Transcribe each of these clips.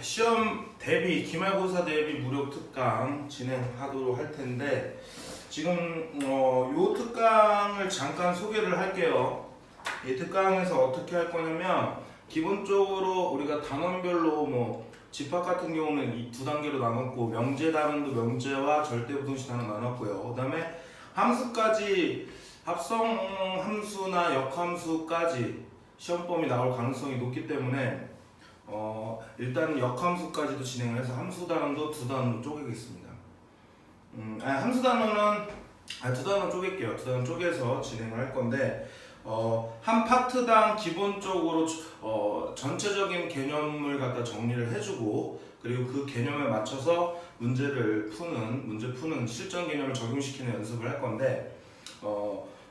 시험 대비, 기말고사 대비 무료 특강 진행하도록 할 텐데 지금 요 특강을 잠깐 소개를 할게요. 이 특강에서 어떻게 할 거냐면 기본적으로 우리가 단원별로 집합 같은 경우는 이 두 단계로 나눴고 명제 단원도 명제와 절대부등식 단원 나눴고요. 그 다음에 함수까지 합성 함수나 역함수까지 시험범위 나올 가능성이 높기 때문에 일단 역함수까지도 진행을 해서 함수 단원도 두 단원으로 쪼개겠습니다. 함수 단원은 두 단원 쪼갤게요. 두 단원 쪼개서 진행을 할 건데 한 파트당 기본적으로 전체적인 개념을 갖다 정리를 해주고 그리고 그 개념에 맞춰서 문제 푸는 실전 개념을 적용시키는 연습을 할 건데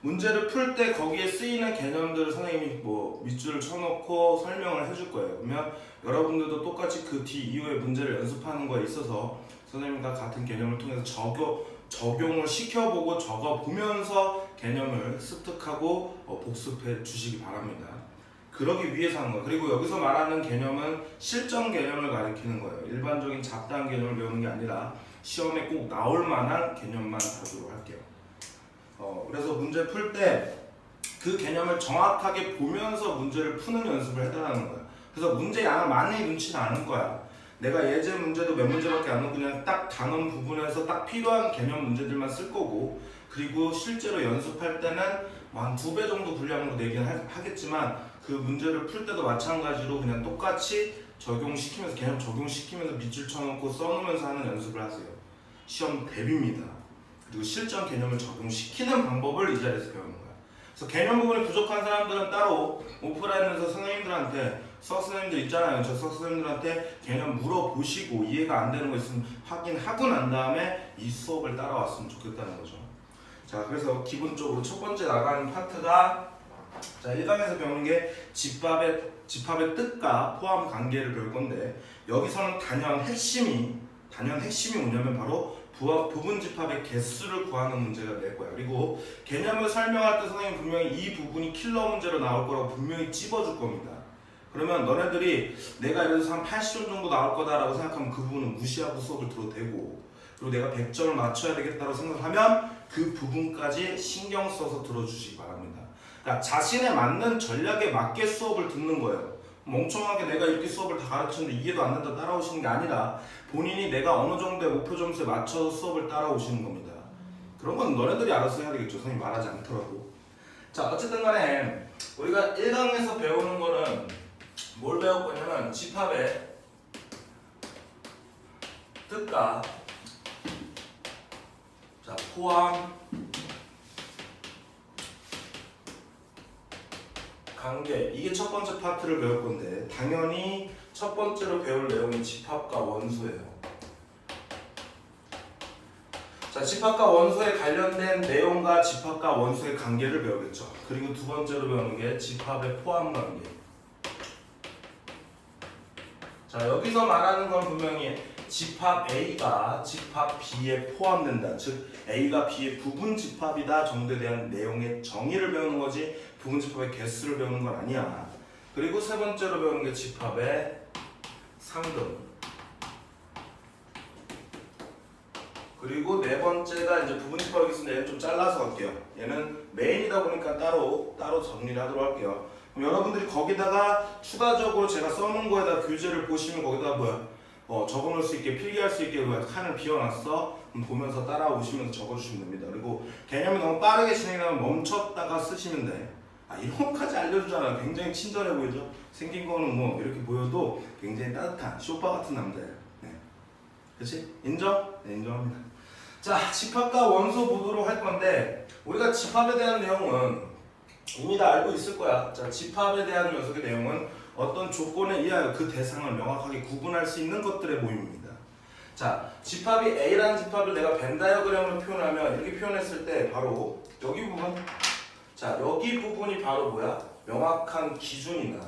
문제를 풀 때 거기에 쓰이는 개념들을 선생님이 밑줄을 쳐놓고 설명을 해줄 거예요. 그러면 여러분들도 똑같이 그 뒤 이후에 문제를 연습하는 거에 있어서 선생님과 같은 개념을 통해서 적용을 시켜보고 적어보면서 개념을 습득하고 복습해 주시기 바랍니다. 그러기 위해서 하는 거예요. 그리고 여기서 말하는 개념은 실전 개념을 가리키는 거예요. 일반적인 잡다한 개념을 배우는 게 아니라 시험에 꼭 나올 만한 개념만 다루도록 할게요. 그래서 문제 풀 때 그 개념을 정확하게 보면서 문제를 푸는 연습을 해달라는 거예요. 그래서 문제 양을 많이 넣지는 않을 거야. 내가 예제 문제도 몇 문제밖에 안 넣고 그냥 딱 단원 부분에서 딱 필요한 개념 문제들만 쓸 거고 그리고 실제로 연습할 때는 한 2배 정도 분량으로 내긴 하겠지만 그 문제를 풀 때도 마찬가지로 그냥 똑같이 적용시키면서 개념 적용시키면서 밑줄 쳐놓고 써놓으면서 하는 연습을 하세요. 시험 대비입니다. 그리고 실전 개념을 적용시키는 방법을 이 자리에서 배우는 거야. 그래서 개념 부분이 부족한 사람들은 따로 오프라인에서 선생님들한테 선생님들 있잖아요. 저 선생님들한테 개념 물어보시고 이해가 안 되는 거 있으면 확인하고 난 다음에 이 수업을 따라왔으면 좋겠다는 거죠. 자, 그래서 기본적으로 첫 번째 나가는 파트가 1강에서 배우는 게 집합의 뜻과 포함 관계를 배울 건데 여기서는 단연 핵심이 뭐냐면 바로 부분 집합의 개수를 구하는 문제가 될 거야. 그리고 개념을 설명할 때 선생님 분명히 이 부분이 킬러 문제로 나올 거라고 분명히 찝어줄 겁니다. 그러면 너네들이 내가 예를 들어서 한 80점 정도 나올 거다라고 생각하면 그 부분은 무시하고 수업을 들어도 되고 그리고 내가 100점을 맞춰야 되겠다고 생각하면 그 부분까지 신경 써서 들어주시기 바랍니다. 그러니까 자신에 맞는 전략에 맞게 수업을 듣는 거예요. 멍청하게 내가 이렇게 수업을 다 가르쳤는데 이해도 안 된다 따라오시는 게 아니라 본인이 내가 어느 정도의 목표 점수에 맞춰서 수업을 따라오시는 겁니다. 그런 건 너네들이 알아서 해야 되겠죠. 선생님이 말하지 않더라도. 자, 어쨌든 간에 우리가 1강에서 배우는 거는 뭘 배울 거냐면 집합의 뜻과 포함 관계, 이게 첫 번째 파트를 배울 건데 당연히 첫 번째로 배울 내용이 집합과 원소예요. 자, 집합과 원소에 관련된 내용과 집합과 원소의 관계를 배우겠죠. 그리고 두 번째로 배우는 게 집합의 포함 관계. 자, 여기서 말하는 건 분명히 집합 A가 집합 B에 포함된다. 즉 A가 B의 부분 집합이다 정도에 대한 내용의 정의를 배우는 거지 부분 집합의 개수를 배우는 건 아니야. 그리고 세 번째로 배우는 게 집합의 상등. 그리고 네 번째가 이제 부분 집합이 있으면 얘는 좀 잘라서 할게요. 얘는 메인이다 보니까 따로 정리를 하도록 할게요. 그럼 여러분들이 거기다가 추가적으로 제가 써놓은 거에다 교재를 보시면 거기다가 적어놓을 수 있게 필기할 수 있게 칸을 비워놨어. 보면서 따라오시면서 적어주시면 됩니다. 그리고 개념이 너무 빠르게 진행하면 멈췄다가 쓰시면 돼. 이런 것까지 알려주잖아요. 굉장히 친절해 보이죠? 생긴 거는 이렇게 보여도 굉장히 따뜻한 쇼파 같은 남자예요. 네. 그치? 인정? 네, 인정합니다. 자, 집합과 원소 보도록 할 건데 우리가 집합에 대한 내용은 이미 다 알고 있을 거야. 자, 집합에 대한 녀석의 내용은 어떤 조건에 의하여 그 대상을 명확하게 구분할 수 있는 것들의 모임입니다. 자, 집합이 A라는 집합을 내가 벤 다이어그램으로 표현하면 이렇게 표현했을 때 바로 여기 부분, 자, 여기 부분이 바로 뭐야? 명확한 기준이나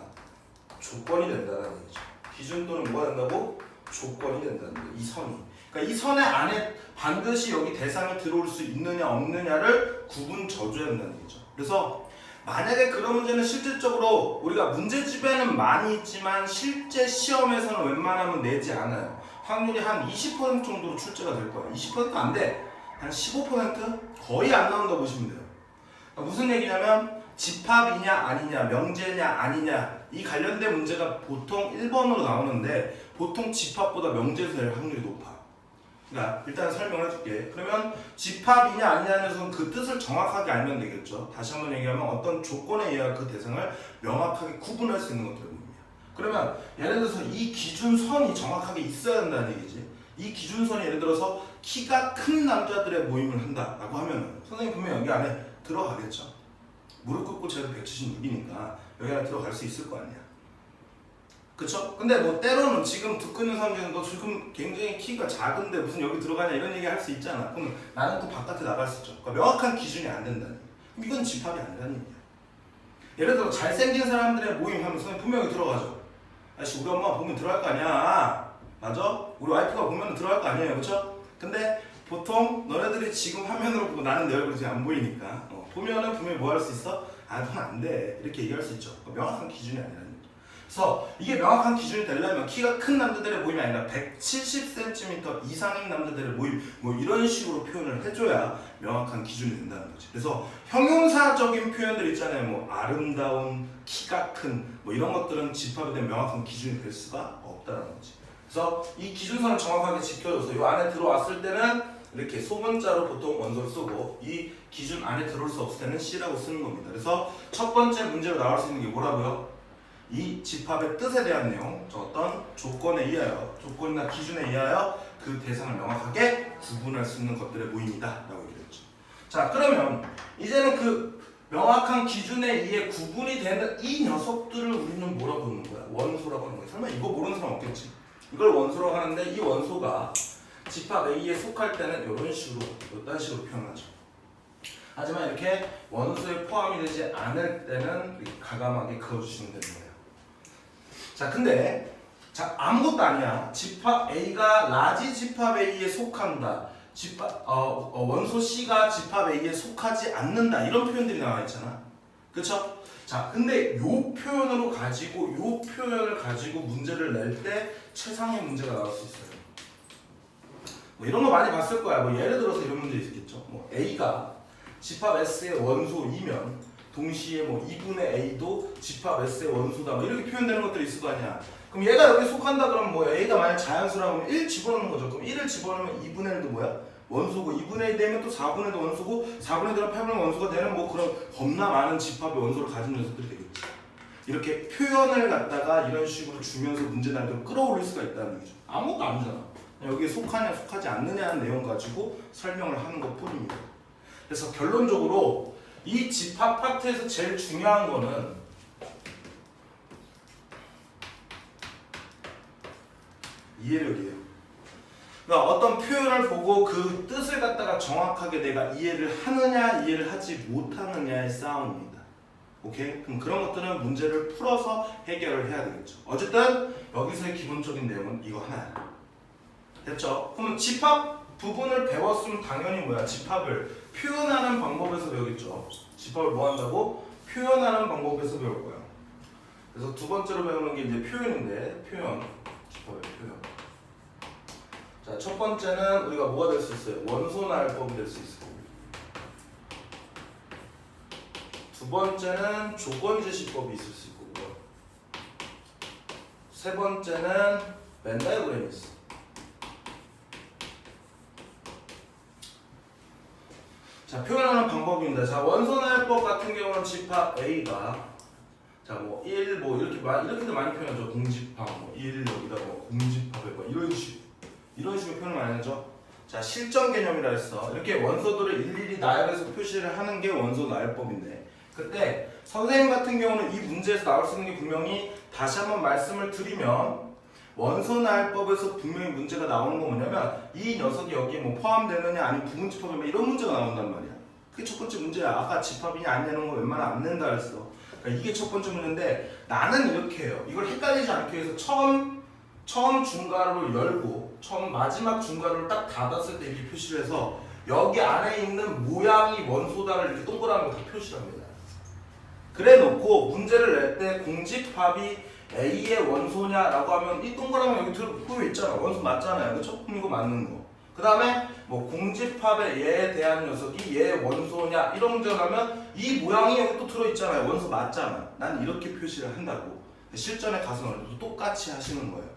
조건이 된다는 얘기죠. 기준 또는 뭐가 된다고? 조건이 된다는 거예요. 이 선이. 그러니까 이 선의 안에 반드시 여기 대상이 들어올 수 있느냐 없느냐를 구분 져줘야 된다는 얘기죠. 그래서 만약에 그런 문제는 실질적으로 우리가 문제집에는 많이 있지만 실제 시험에서는 웬만하면 내지 않아요. 확률이 한 20% 정도로 출제가 될 거예요. 20% 안 돼. 한 15%? 거의 안 나온다고 보시면 돼요. 그러니까 무슨 얘기냐면 집합이냐 아니냐, 명제냐 아니냐 이 관련된 문제가 보통 1번으로 나오는데 보통 집합보다 명제에서 낼 확률이 높아. 그러니까 일단 설명을 해줄게. 그러면 집합이냐 아니냐는 그 뜻을 정확하게 알면 되겠죠. 다시 한번 얘기하면 어떤 조건에 의해 그 대상을 명확하게 구분할 수 있는 것들을 봅니다. 그러면 예를 들어서 이 기준선이 정확하게 있어야 한다는 얘기지. 이 기준선이 예를 들어서 키가 큰 남자들의 모임을 한다라고 하면 선생님 분명 여기 안에 들어가겠죠. 무릎 꿇고 재도 176이니까 여기 안에 들어갈 수 있을 거 아니야. 그쵸? 근데 뭐 때로는 지금 듣고 있는 사람 중에 너 지금 굉장히 키가 작은데 무슨 여기 들어가냐 이런 얘기 할 수 있잖아. 그럼 나는 또 바깥에 나갈 수 있죠. 그러니까 명확한 기준이 안 된다는 얘기야. 이건 집합이 아니라는 얘기야. 예를 들어 잘생긴 사람들의 모임 하면 선생님 분명히 들어가죠. 아저씨 우리 엄마 보면 들어갈 거 아니야. 맞아? 우리 와이프가 보면 들어갈 거 아니에요. 그쵸? 근데 보통 너네들이 지금 화면으로 보고 나는 내 얼굴이 안 보이니까 보면은 분명히 뭐 할 수 있어? 아 그건 안 돼. 이렇게 얘기할 수 있죠. 명확한 기준이 아니라는 얘기야. 그래서 이게 명확한 기준이 되려면 키가 큰 남자들의 모임이 아니라 170cm 이상인 남자들의 모임 뭐 이런 식으로 표현을 해줘야 명확한 기준이 된다는 거지. 그래서 형용사적인 표현들 있잖아요. 뭐 아름다운, 키가 큰 뭐 이런 것들은 집합에 대한 명확한 기준이 될 수가 없다는 거지. 그래서 이 기준선을 정확하게 지켜줘서 이 안에 들어왔을 때는 이렇게 소문자로 보통 원소를 쓰고 이 기준 안에 들어올 수 없을 때는 C라고 쓰는 겁니다. 그래서 첫 번째 문제로 나올 수 있는 게 뭐라고요? 이 집합의 뜻에 대한 내용, 어떤 조건에 의하여, 조건이나 기준에 의하여 그 대상을 명확하게 구분할 수 있는 것들의 모임이다 라고 얘기했죠. 자, 그러면 이제는 그 명확한 기준에 의해 구분이 되는 이 녀석들을 우리는 뭐라고 부르는 거야? 원소라고 하는 거야. 설마 이거 모르는 사람 없겠지? 이걸 원소라고 하는데 이 원소가 집합 A에 속할 때는 이런 식으로, 이딴 식으로 표현하죠. 하지만 이렇게 원소에 포함이 되지 않을 때는 가감하게 그어주시면 되는 거예요. 자, 근데 자 아무것도 아니야. 집합 A가 라지 집합 A에 속한다. 원소 C가 집합 A에 속하지 않는다. 이런 표현들이 나와 있잖아. 그쵸? 자, 근데 요 표현을 가지고 문제를 낼 때 최상의 문제가 나올 수 있어요. 뭐 이런 거 많이 봤을 거야. 뭐 예를 들어서 이런 문제 있겠죠. 뭐 A가 집합 S의 원소이면 동시에 뭐 2분의 A도 집합 S의 원소다. 뭐 이렇게 표현되는 것들이 있을 거 아니야. 그럼 얘가 여기 속한다 그러면 뭐 A가 만약 자연수라고 하면 1 집어넣는 거죠. 그럼 1을 집어넣으면 2분의 1도 뭐야? 원소고 2분의 1 되면 또 4분의 1도 원소고 4분의 1은 8분의 1 원소가 되는 뭐 그런 겁나 많은 집합의 원소를 가진 녀석들이 되겠지. 이렇게 표현을 갖다가 이런 식으로 주면서 문제 난이도를 끌어올릴 수가 있다는 얘기죠. 아무것도 아니잖아. 여기에 속하냐 속하지 않느냐는 내용 가지고 설명을 하는 것 뿐입니다. 그래서 결론적으로 이 집합 파트에서 제일 중요한 거는 이해력이에요. 그러니까 어떤 표현을 보고 그 뜻을 갖다가 정확하게 내가 이해를 하느냐 이해를 하지 못하느냐의 싸움입니다. 오케이? 그럼 그런 것들은 문제를 풀어서 해결을 해야 되겠죠. 어쨌든 여기서의 기본적인 내용은 이거 하나야. 됐죠? 그러면 집합 부분을 배웠으면 당연히 뭐야? 집합을 표현하는 방법에서 배우겠죠. 집합을 뭐 한다고? 표현하는 방법에서 배울 거야. 그래서 두 번째로 배우는 게 이제 표현인데 표현. 집합의 표현. 자, 첫 번째는 우리가 뭐가 될 수 있어요? 원소나열법이 될 수 있어요. 두 번째는 조건제시법이 있을 수 있고, 세 번째는 벤다이어그램이 있어. 자, 표현하는 방법입니다. 자, 원소나열법 같은 경우는 집합 A가 자, 뭐 1, 뭐 이렇게도 많이 표현하죠. 공집합, 뭐 1, 여기다 뭐 공집합에 뭐 이런 식으로 표현을 많이 하죠. 자, 실전 개념이라 했어. 이렇게 원소들을 일일이 나열해서 표시를 하는 게 원소 나열법인데, 그때 선생님 같은 경우는 이 문제에서 나올 수 있는 게 분명히 다시 한번 말씀을 드리면 원소 나열법에서 분명히 문제가 나오는 건 뭐냐면 이 녀석이 여기에 뭐 포함되느냐 아니면 부분집합이냐 이런 문제가 나온단 말이야. 그게 첫 번째 문제야. 아까 집합이냐 아니냐는 거 웬만하면 안 낸다 그랬어. 그러니까 이게 첫 번째 문제인데 나는 이렇게 해요. 이걸 헷갈리지 않기 위해서 처음 중괄호를 열고 처음 마지막 중괄호를 딱 닫았을 때 이렇게 표시를 해서 여기 안에 있는 모양이 원소다를 이렇게 동그라미로 다 표시를 합니다. 그래 놓고 문제를 낼 때 공집합이 A의 원소냐라고 하면 이 동그라미 여기 보여 있잖아. 원소 맞잖아요. 그쵸? 그럼 이거 맞는 거. 그 다음에 뭐 공집합의 얘에 대한 녀석이 얘의 원소냐 이런 문제를 하면 이 모양이 여기 또 들어있잖아요. 원소 맞잖아. 난 이렇게 표시를 한다고. 실전에 가서는 똑같이 하시는 거예요.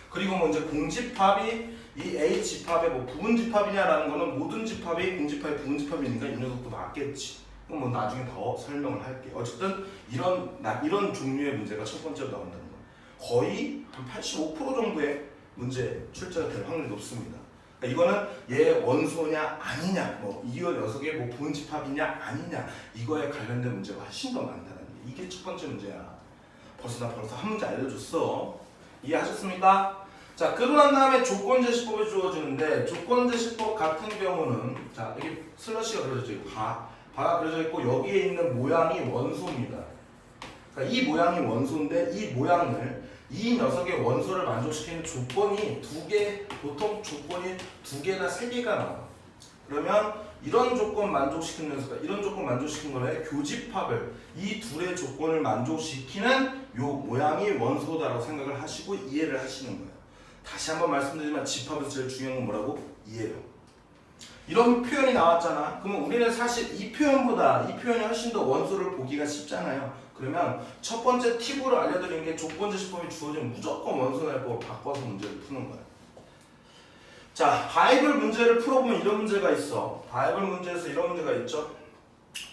그리고 뭐 이제 공집합이 이 A 집합의 뭐 부분 집합이냐라는 거는 모든 집합이 공집합이 부분 집합이니까 이 녀석도 맞겠지. 그럼 뭐 나중에 더 설명을 할게요. 어쨌든 이런 종류의 문제가 첫 번째로 나온다는 거예요. 거의 한 85% 정도의 문제 출제가 될 확률이 높습니다. 그러니까 이거는 얘 원소냐 아니냐, 뭐 이 녀석의 뭐 부분 집합이냐 아니냐 이거에 관련된 문제가 훨씬 더 많다는 게 이게 첫 번째 문제야. 벌써 한 문제 알려줬어. 이해하셨습니까? 자, 그러고 난 다음에 조건제시법이 주어지는데 조건제시법 같은 경우는 자 여기 슬러시가 그려져 있고 바가 그려져 있고 여기에 있는 모양이 원소입니다. 그러니까 이 모양이 원소인데 이 모양을 이 녀석의 원소를 만족시키는 조건이 보통 조건이 2개나 3개가 나와. 그러면 이런 조건 만족시키는 녀석과 이런 조건 만족시키는 거에 교집합을 이 둘의 조건을 만족시키는 요 모양이 원소다라고 생각을 하시고 이해를 하시는 거예요. 다시 한번 말씀드리지만 집합에서 제일 중요한 건 뭐라고? 이해요. 이런 표현이 나왔잖아. 그러면 우리는 사실 이 표현보다 이 표현이 훨씬 더 원소를 보기가 쉽잖아요. 그러면 첫 번째 팁으로 알려드리는 게 조건제시법이 주어지면 무조건 원소날법으로 바꿔서 문제를 푸는 거예요. 자, 바이블 문제를 풀어보면 이런 문제가 있어. 바이블 문제에서 이런 문제가 있죠.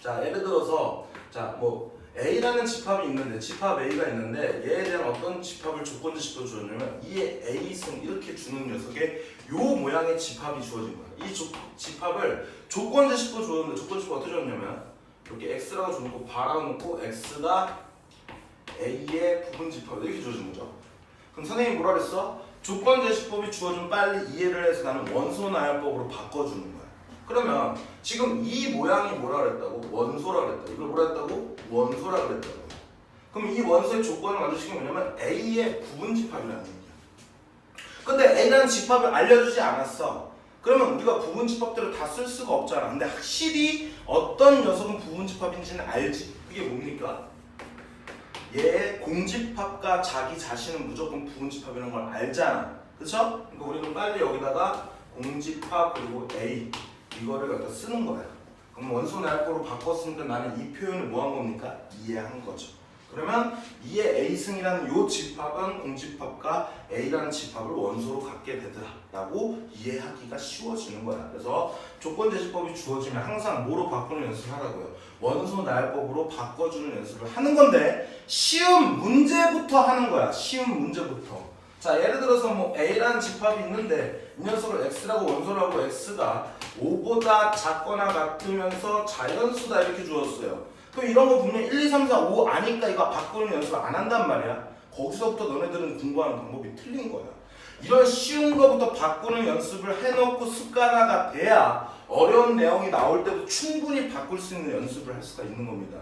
자, 예를 들어서 자, 뭐 A라는 집합이 있는데 집합 A가 있는데 얘에 대한 어떤 집합을 조건제시법으로 주어주냐면 이 A승 이렇게 주는 녀석의 요 모양의 집합이 주어진 거야. 이 집합을 조건제시법으로 주었는데 조건제시법 어떻게 주었냐면 이렇게 X라고 주놓고 바라고 놓고 X가 A의 부분 집합 이렇게 주어진 거죠. 그럼 선생님이 뭐라 그랬어? 조건제시법이 주어주면 빨리 이해를 해서 나는 원소나열법으로 바꿔주는 거야. 그러면 지금 이 모양이 뭐라 그랬다고? 원소라 그랬다. 이걸 뭐라 했다고? 원소라 그랬다고. 그럼 이 원소의 조건을 만족시키면 뭐냐면 A의 부분 집합이라는 얘기야. 근데 A라는 집합을 알려주지 않았어. 그러면 우리가 부분 집합들을 다 쓸 수가 없잖아. 근데 확실히 어떤 녀석은 부분 집합인지는 알지. 그게 뭡니까? 얘의 공집합과 자기 자신은 무조건 부분 집합이라는 걸 알잖아. 그쵸? 그러니까 우리는 빨리 여기다가 공집합 그리고 A 이거를 갖다 쓰는 거야. 그럼 원소날법으로 바꿨으니까 나는 이 표현을 뭐 한 겁니까? 이해한 거죠. 그러면 이의 A승이라는 요 집합은 공집합과 A라는 집합을 원소로 갖게 되더라라고 이해하기가 쉬워지는 거야. 그래서 조건제시법이 주어지면 항상 뭐로 바꾸는 연습을 하라고요? 원소날법으로 바꿔주는 연습을 하는 건데 쉬운 문제부터 하는 거야. 쉬운 문제부터. 자, 예를 들어서 뭐 A라는 집합이 있는데 이 녀석을 X라고 원소라고 X가 5보다 작거나 같으면서 자연수다 이렇게 주었어요. 그럼 이런 거 보면 1, 2, 3, 4, 5 아니까 이거 바꾸는 연습을 안 한단 말이야. 거기서부터 너네들은 공부하는 방법이 틀린 거야. 이런 쉬운 거부터 바꾸는 연습을 해놓고 습관화가 돼야 어려운 내용이 나올 때도 충분히 바꿀 수 있는 연습을 할 수가 있는 겁니다.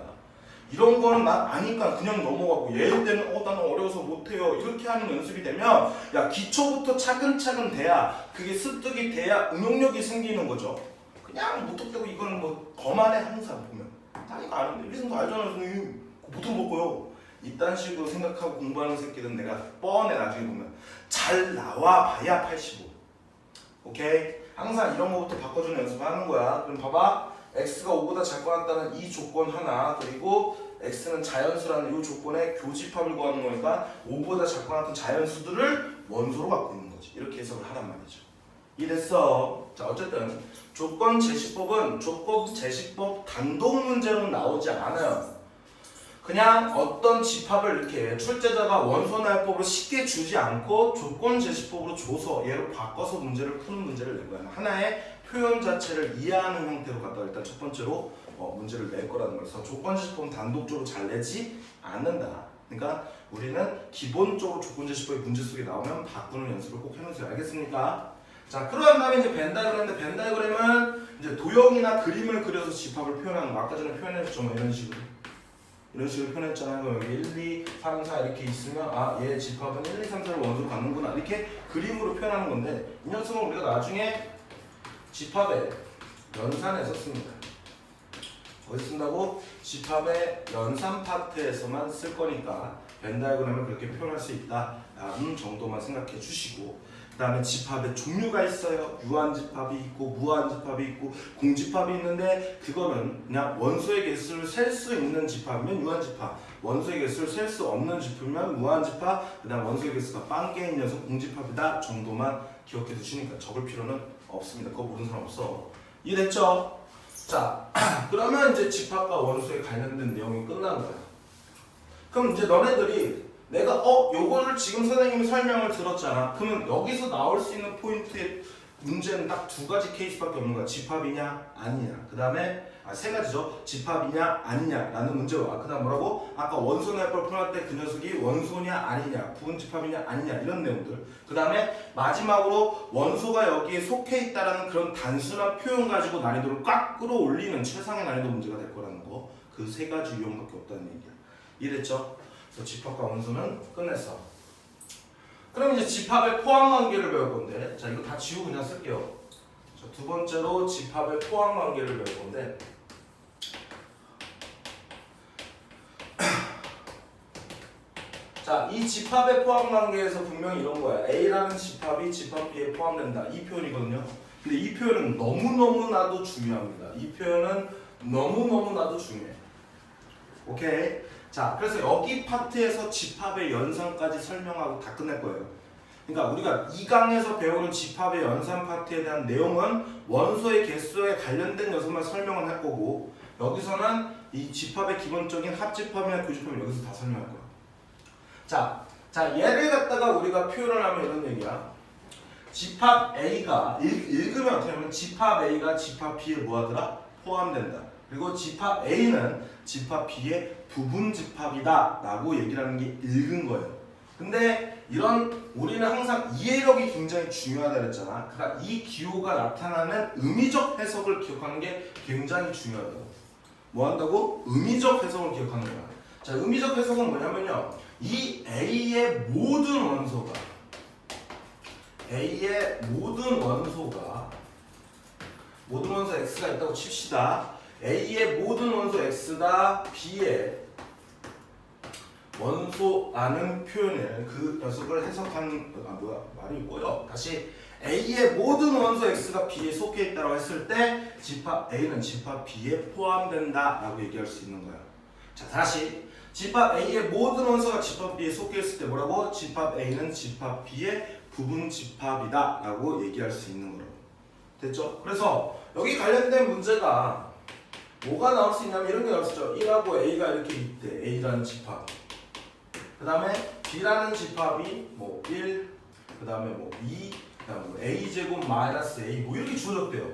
이런 거는 난 아니까 그냥 넘어가고 얘 때는 나는 어려워서 못해요 이렇게 하는 연습이 되면 야 기초부터 차근차근 돼야 그게 습득이 돼야 응용력이 생기는 거죠. 그냥 무턱대고 이거는 뭐 거만해 항상 보면 아니까 아는데 이승도 알잖아요 선생님 못할 거고요. 이딴 식으로 생각하고 공부하는 새끼들은 내가 뻔해 나중에 보면 잘 나와 봐야 85. 오케이? 항상 이런 거부터 바꿔주는 연습을 하는 거야. 그럼 봐봐. X가 5보다 작거나 같다는 이 조건 하나 그리고 X는 자연수라는 이 조건에 교집합을 구하는 거니까 5보다 작거나 같은 자연수들을 원소로 갖고 있는 거지. 이렇게 해석을 하란 말이죠. 이랬어. 자, 어쨌든 조건제시법은 조건제시법 단독 문제로는 나오지 않아요. 그냥 어떤 집합을 이렇게 출제자가 원소날법으로 쉽게 주지 않고 조건제시법으로 줘서 얘로 바꿔서 문제를 푸는 문제를 낸 거야. 하나의 표현 자체를 이해하는 형태로 갖다가 일단 첫 번째로 문제를 낼 거라는 거예요. 그래서 조건제시법은 단독적으로 잘 내지 않는다. 그러니까 우리는 기본적으로 조건제시법이 문제 속에 나오면 바꾸는 연습을 꼭 해놓으세요. 알겠습니까? 자, 그러한 다음에 이제 벤다이그램인데 벤다이그램은 이제 도형이나 그림을 그려서 집합을 표현하는 거. 아까 전에 표현했죠. 뭐 이런 식으로. 이런 식으로 표현했잖아요. 그럼 여기 1, 2, 3, 4 이렇게 있으면 아, 얘 집합은 1, 2, 3, 4를 원소로 갖는구나. 이렇게 그림으로 표현하는 건데 이 녀석은 우리가 나중에 집합에 연산해서 씁니다. 어디 쓴다고? 집합의 연산 파트에서만 쓸 거니까 벤 다이어그램을 그렇게 표현할 수 있다라는 정도만 생각해 주시고, 그 다음에 집합의 종류가 있어요. 유한집합이 있고 무한집합이 있고 공집합이 있는데, 그거는 그냥 원소의 개수를 셀 수 있는 집합이면 유한집합, 원소의 개수를 셀 수 없는 집합이면 무한집합, 그 다음 원소의 개수가 빵개인 녀석 공집합이다 정도만 기억해 두시니까 적을 필요는 없습니다. 그거 모르는 사람 없어. 이해됐죠? 자, 그러면 이제 집합과 원소에 관련된 내용이 끝난 거야. 그럼 이제 너네들이 내가 요거를 지금 선생님이 설명을 들었잖아. 그러면 여기서 나올 수 있는 포인트의 문제는 딱 두 가지 케이스밖에 없는 거야. 집합이냐 아니냐. 그 다음에 세 가지죠. 집합이냐 아니냐라는 문제와, 그 다음 뭐라고? 아까 원소날걸 풀어날 때 그 녀석이 원소냐 아니냐, 부분집합이냐 아니냐, 이런 내용들. 그 다음에 마지막으로 원소가 여기에 속해 있다라는 그런 단순한 표현 가지고 난이도를 꽉 끌어올리는 최상의 난이도 문제가 될 거라는 거. 그 세 가지 유형밖에 없다는 얘기야. 이해됐죠? 그래서 집합과 원소는 끝냈어. 그럼 이제 집합의 포함관계를 배울 건데, 자 이거 다 지우고 그냥 쓸게요. 자, 두 번째로 집합의 포함관계를 배울 건데, 자, 이 집합의 포함관계에서 분명히 이런 거야. A라는 집합이 집합 B에 포함된다. 이 표현이거든요. 근데 이 표현은 너무너무나도 중요합니다. 이 표현은 너무너무나도 중요해. 오케이? 자, 그래서 여기 파트에서 집합의 연산까지 설명하고 다 끝낼 거예요. 그러니까 우리가 2강에서 배우는 집합의 연산 파트에 대한 내용은 원소의 개수에 관련된 녀석만 설명을 할 거고, 여기서는 이 집합의 기본적인 합집합이나 교집합을 여기서 다 설명할 거야. 자, 얘를 갖다가 우리가 표현을 하면 이런 얘기야. 집합 A가 읽으면 어떻게 하면 집합 A가 집합 B에 뭐하더라? 포함된다. 그리고 집합 A는 집합 B의 부분 집합이다 라고 얘기를 하는 게 읽은 거예요. 근데 이런 우리는 항상 이해력이 굉장히 중요하다 그랬잖아. 그러니까 이 기호가 나타나는 의미적 해석을 기억하는 게 굉장히 중요하다고. 뭐 한다고? 의미적 해석을 기억하는 거야. 자, 의미적 해석은 뭐냐면요, 이 A의 모든 원소가 모든 원소 X가 있다고 칩시다. A의 모든 원소 X가 B의 원소라는 표현을, 그 녀석을 해석하는, 말이 꼬여. 다시, A의 모든 원소 X가 B에 속해 있다고 했을 때 집합 A는 집합 B에 포함된다 라고 얘기할 수 있는 거야. 자, 다시, 집합 A의 모든 원소가 집합 B에 속해 있을 때 뭐라고? 집합 A는 집합 B의 부분 집합이다 라고 얘기할 수 있는 거라고. 됐죠? 그래서 여기 관련된 문제가 뭐가 나올 수 있냐면 이런 게 나올 수 있죠. 1하고 A가 이렇게 있대. A라는 집합. 그 다음에 B라는 집합이 뭐 1, 그 다음에 뭐 2, 그 다음에 뭐 A제곱 마이너스 A 뭐 이렇게 주어졌대요.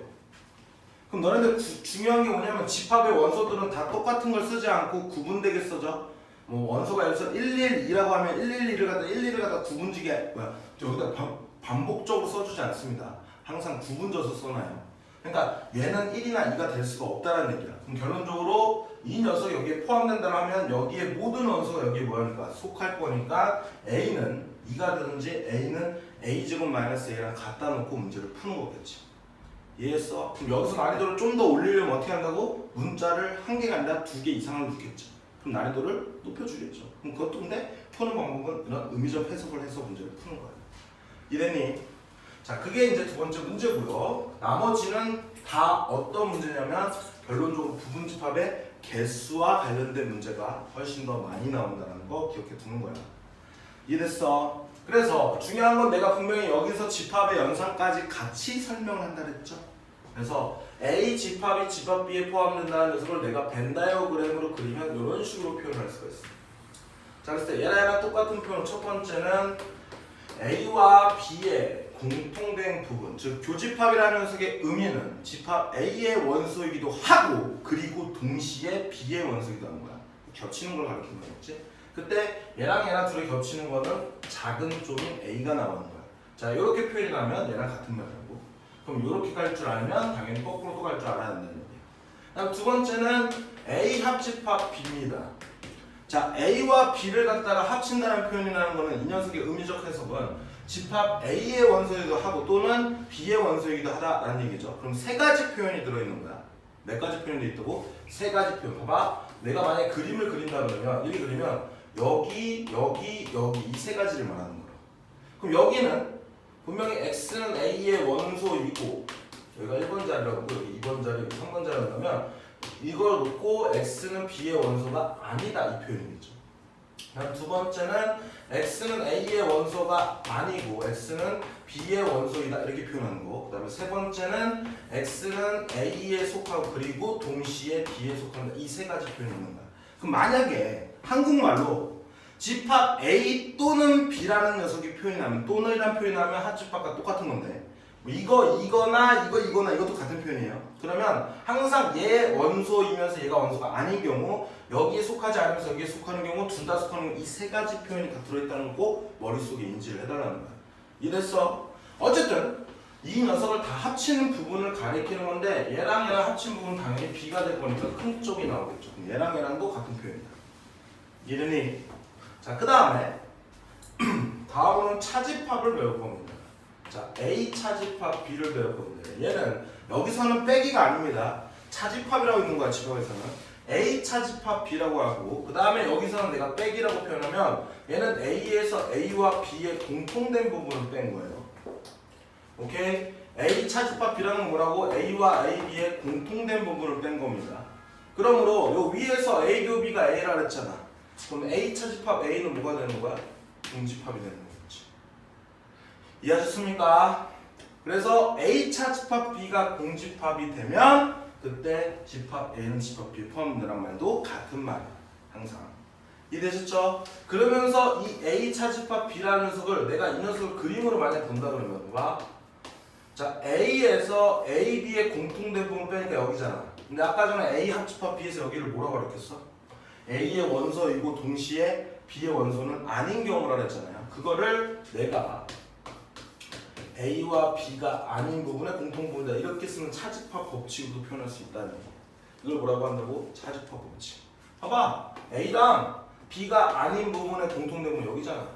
그럼 너네들 중요한 게 뭐냐면 집합의 원소들은 다 똑같은 걸 쓰지 않고 구분되게 써져. 뭐 원소가 여기서 112라고 하면 112를 갖다 구분지게 여기다 반복적으로 써주지 않습니다. 항상 구분져서 써놔요. 그러니까 얘는 1이나 2가 될 수가 없다는 얘기야. 그럼 결론적으로 이 녀석이 여기에 포함된다 하면 여기에 모든 원소가 여기에 뭐하니까 속할 거니까 A는 2가 되든지 A는 A제곱 마이너스 A랑 갖다 놓고 문제를 푸는 거겠지. 이해했어? 그럼 여기서 난이도를 좀 더 올리려면 어떻게 한다고? 문자를 한 개가 아니라 2개 이상을 넣겠죠. 그럼 난이도를 높여주겠죠. 그럼 그것도 근데 푸는 방법은 이런 의미적 해석을 해서 문제를 푸는 거예요. 이래니, 자, 그게 이제 두 번째 문제고요. 나머지는 다 어떤 문제냐면 결론적으로 부분집합의 개수와 관련된 문제가 훨씬 더 많이 나온다는 거 기억해 두는 거야. 이해됐어? 그래서 중요한 건 내가 분명히 여기서 집합의 연산까지 같이 설명을 한다 그랬죠. 그래서 A 집합이 집합 B에 포함된다는 녀석을 내가 벤 다이어그램으로 그리면 이런 식으로 표현할 수가 있어. 자, 그래서 얘랑 똑같은 표현, 첫 번째는 A와 B의 공통된 부분, 즉 교집합이라는 녀석의 의미는 집합 A의 원소이기도 하고 그리고 동시에 B의 원소이기도 하는 거야. 겹치는 걸 가리키는 거겠지. 그때 얘랑 둘이 겹치는 거는 작은 쪽인 A가 나오는 거야. 자, 이렇게 표현이 나면 얘랑 같은 말이라고. 그럼 이렇게 갈 줄 알면 당연히 거꾸로도 갈 줄 알아야 된다는 얘기야. 다음 두 번째는 A 합집합 B입니다. 자, A와 B를 갖다가 합친다는 표현이 나는 거는 이 녀석의 의미적 해석은 집합 A의 원소이기도 하고 또는 B의 원소이기도 하다라는 얘기죠. 그럼 세 가지 표현이 들어있는 거야. 몇 가지 표현이 있다고? 세 가지 표현. 봐봐. 내가 만약에 그림을 그린다 그러면 이렇게 그리면 여기 이 세 가지를 말하는 거야. 그럼 여기는 분명히 x는 a의 원소이고 여기가 1번 자리라고 여기 2번 자리, 여기 3번 자리라면 이걸 놓고 x는 b의 원소가 아니다 이 표현이겠죠. 그다음 두 번째는 x는 a의 원소가 아니고 x는 b의 원소이다 이렇게 표현하는 거. 그다음에 세 번째는 x는 a에 속하고 그리고 동시에 b에 속한다 이 세 가지 표현이 있는 거야. 그럼 만약에 한국말로 집합 A 또는 B라는 녀석이 표현하면 또는이라는 표현하면 합집합과 똑같은 건데 뭐 이거나 이것도 같은 표현이에요. 그러면 항상 얘 원소이면서 얘가 원소가 아닌 경우 여기에 속하지 않으면서 여기에 속하는 경우 둘 다 속하는 경우 이 세 가지 표현이 다 들어있다는 거 꼭 머릿속에 인지를 해달라는 거야. 이랬어. 어쨌든 이 녀석을 다 합치는 부분을 가리키는 건데 얘랑 합친 부분은 당연히 B가 될 거니까 큰 쪽이 나오겠죠. 얘랑도 같은 표현이야. 이러니 자, 그 다음에 다음으로는 차집합을 배울 겁니다. 자, A 차집합 B를 배울 겁니다. 얘는 여기서는 빼기가 아닙니다. 차집합이라고 있는 거야, 집합에서는. A 차집합 B라고 하고 그 다음에 여기서는 내가 빼기라고 표현하면 얘는 A에서 A와 B의 공통된 부분을 뺀 거예요. 오케이? A 차집합 B라는 건 뭐라고? A와 AB의 공통된 부분을 뺀 겁니다. 그러므로 요 위에서 A 교 B가 A라 그랬잖아. 그럼 A 차집합 A는 뭐가 되는 거야? 공집합이 되는 거겠지. 이해하셨습니까? 그래서 A 차집합 B가 공집합이 되면 그때 집합 A는 집합 B에 포함된다는 말도 같은 말이야. 항상. 이해되셨죠? 그러면서 이 A 차집합 B라는 녀석을 내가 이 녀석을 그림으로 만약 본다 그러면 봐. 자, A에서 A, B의 공통된 부분 빼니까 여기잖아. 근데 아까 전에 A 합집합 B에서 여기를 뭐라고 가르쳤어? A의 원소이고 동시에 B의 원소는 아닌 경우라 그랬잖아요. 그거를 내가 A와 B가 아닌 부분의 공통부분이다 이렇게 쓰면 차집합 법칙으로 표현할 수 있다는 거. 이걸 뭐라고 한다고? 차집합 법칙. 봐봐. A랑 B가 아닌 부분의 공통된 부분 여기잖아.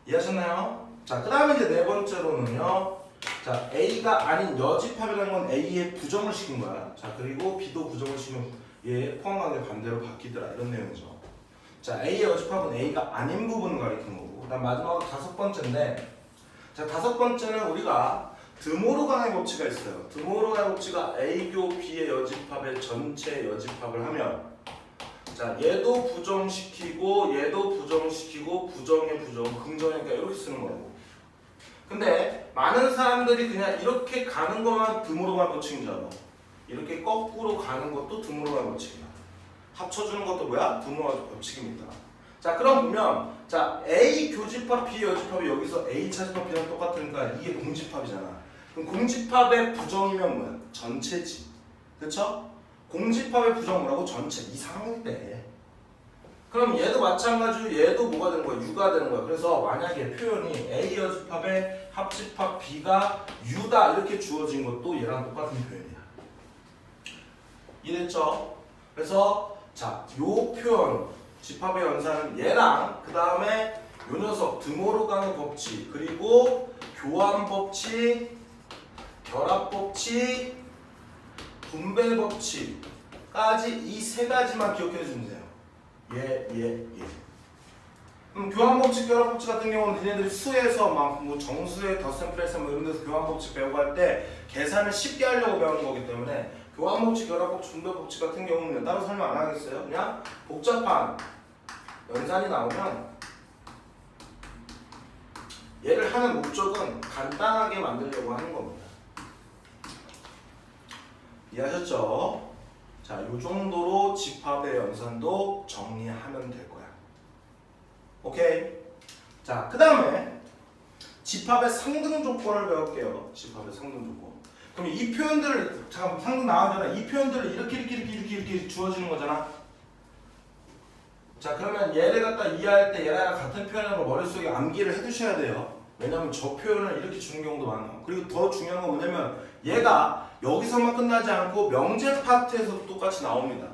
이해하셨나요? 자, 그 다음에 이제 네 번째로는요. 자, A가 아닌 여집합이라는 건 A의 부정을 시킨 거야. 자, 그리고 B도 부정을 시키면 얘 포함관계 반대로 바뀌더라 이런 내용이죠. 자, A의 여집합은 A가 아닌 부분을 가리키는 거고 그다음 마지막으로 다섯 번째인데 자, 다섯 번째는 우리가 드모르간의 법칙가 있어요. 드모르간의 법칙가 A교 B의 여집합의 전체 여집합을 하면 자, 얘도 부정시키고 얘도 부정시키고 부정의 부정, 긍정이니까 이렇게 쓰는 거고 근데 많은 사람들이 그냥 이렇게 가는 것만 드모르간 법칙인 줄 알아. 이렇게 거꾸로 가는 것도 드모르간 법칙이야. 합쳐주는 것도 뭐야? 드모르간 법칙입니다. 자, 그럼 보면 자 A 교집합 B 여집합이 여기서 A 차집합 B랑 똑같으니까 이게 공집합이잖아. 그럼 공집합의 부정이면 뭐야? 전체지. 그쵸? 공집합의 부정 뭐라고? 전체. 이상일 때. 그럼 얘도 마찬가지로 얘도 뭐가 되는 거야? U가 되는 거야. 그래서 만약에 표현이 A 여집합의 합집합 B가 U다 이렇게 주어진 것도 얘랑 똑같은 표현이야. 이해됐죠? 그래서 자, 요 표현 집합의 연산은 얘랑 그 다음에 요 녀석 드모르간의 법칙 그리고 교환 법칙, 결합 법칙, 분배 법칙까지 이 세 가지만 기억해 주면 돼요. 예. 교환 법칙, 결합 법칙 같은 경우는 니네들이 수에서 막 뭐 정수의 덧셈플레이스 뭐 이런 데서 교환 법칙 배우고 할 때 계산을 쉽게 하려고 배우는 거기 때문에 교환 법칙, 결합 법칙, 분배 법칙 같은 경우는 따로 설명 안 하겠어요. 그냥 복잡한 연산이 나오면 얘를 하는 목적은 간단하게 만들려고 하는 겁니다. 이해하셨죠? 자, 이 정도로 집합의 연산도 정리하면 될 거야. 오케이? 자, 그 다음에 집합의 상등 조건을 배울게요. 집합의 상등 조건. 그럼 이 표현들을 잠깐 상등 나왔잖아. 이 표현들을 이렇게 주어지는 거잖아. 자, 그러면 얘를 갖다 이해할 때 얘랑 같은 표현으로 머릿속에 암기를 해두셔야 돼요. 왜냐면 저 표현을 이렇게 주는 경우도 많아. 그리고 더 중요한 건 뭐냐면 얘가 여기서만 끝나지 않고 명제 파트에서도 똑같이 나옵니다.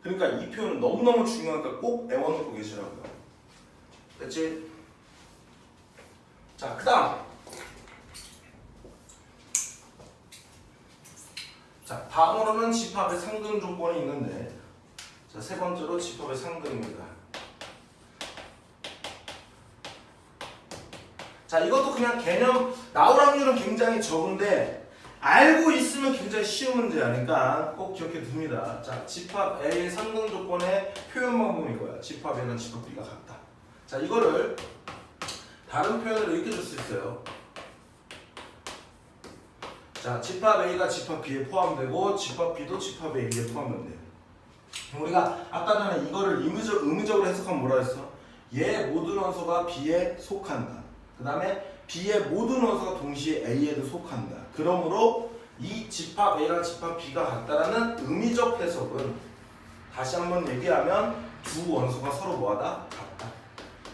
그러니까 이 표현은 너무너무 중요하니까 꼭 외워놓고 계시라고요. 됐지? 자, 그 다음 자, 다음으로는 집합의 상등 조건이 있는데, 자, 세 번째로 집합의 상등입니다. 자, 이것도 그냥 개념 나올 확률은 굉장히 적은데 알고 있으면 굉장히 쉬운 문제니까 꼭 기억해 둡니다. 자, 집합 A의 상등 조건의 표현 방법이 이거야. 집합 A는 집합 B가 같다. 자, 이거를 다른 표현으로 이렇게 줄 수 있어요. 자, 집합 A가 집합 B에 포함되고 집합 B도 집합 A에 포함된대요. 우리가 아까 전에 이거를 의미적으로 해석하면 뭐라 했어? 얘 모든 원소가 B에 속한다. 그 다음에 B의 모든 원소가 동시에 A에도 속한다. 그러므로 이 집합 A랑 집합 B가 같다라는 의미적 해석은 다시 한번 얘기하면 두 원소가 서로 뭐하다? 같다.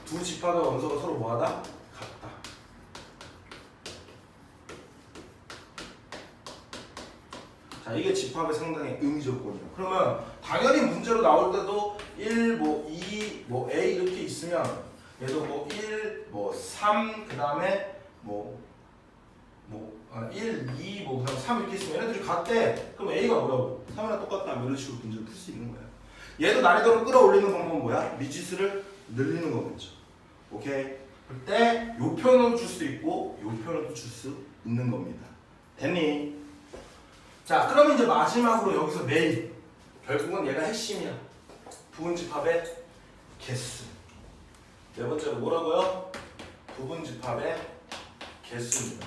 두 집합의 원소가 서로 뭐하다? 같다. 자, 이게 집합의 상당히 의미적 조건이야. 그러면 당연히 문제로 나올 때도 1, 뭐 2, 뭐 A 이렇게 있으면 얘도 뭐 1, 뭐 3, 그 다음에 1, 2, 뭐 그다음 3 이렇게 있으면 얘네들이 같대. 그럼 A가 뭐라고? 3이랑 똑같다. 이런 식으로 문제를 풀 수 있는 거야. 얘도 난이도를 끌어올리는 방법은 뭐야? 미지수를 늘리는 거겠죠. 오케이? 그때 요 표현으로 줄 수 있고 요 표현으로도 줄 수 있는 겁니다. 됐니? 자, 그러면 이제 마지막으로 여기서 메인, 결국은 얘가 핵심이야. 부분집합의 개수. 네 번째로 뭐라고요? 부분집합의 개수입니다.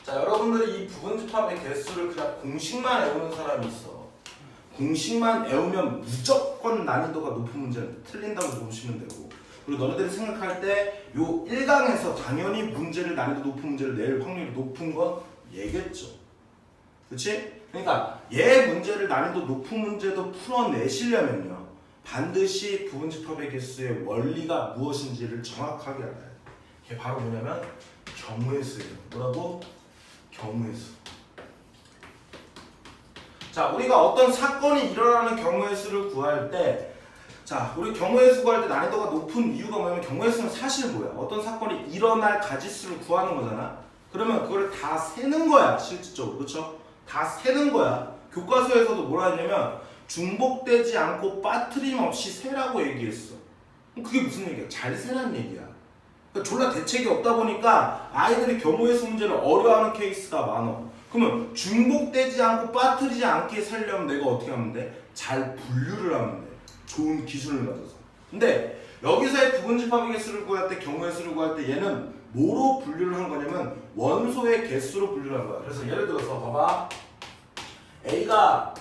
자, 여러분들이 이 부분집합의 개수를 그냥 공식만 외우는 사람이 있어. 공식만 외우면 무조건 난이도가 높은 문제는 틀린다고 보시면 되고, 그리고 너네들이 생각할 때 요 1강에서 당연히 문제를 난이도 높은 문제를 낼 확률이 높은 건 얘겠죠. 그치? 그러니까 얘 문제를 난이도 높은 문제도 풀어내시려면요, 반드시 부분집합의 개수의 원리가 무엇인지를 정확하게 알아야 돼. 이게 바로 뭐냐면 경우의 수예요. 뭐라고? 경우의 수. 자, 우리가 어떤 사건이 일어나는 경우의 수를 구할 때, 자, 우리 경우의 수 구할 때 난이도가 높은 이유가 뭐냐면 경우의 수는 사실 뭐야? 어떤 사건이 일어날 가지수를 구하는 거잖아. 그러면 그걸 다 세는 거야, 실질적으로. 그렇죠? 다 세는 거야. 교과서에서도 뭐라 했냐면 중복되지 않고 빠트림 없이 세라고 얘기했어. 그게 무슨 얘기야? 잘 세라는 얘기야. 그러니까 졸라 대책이 없다 보니까 아이들이 경우의 수 문제를 어려워하는 케이스가 많아. 그러면 중복되지 않고 빠뜨리지 않게 살려면 내가 어떻게 하면 돼? 잘 분류를 하면 돼. 좋은 기준을 가져서. 근데 여기서의 부분집합의 개수를 구할 때, 경우의 수를 구할 때 얘는 뭐로 분류를 한 거냐면 원소의 개수로 분류를 한 거야. 그래서 예를 들어서 봐봐. A가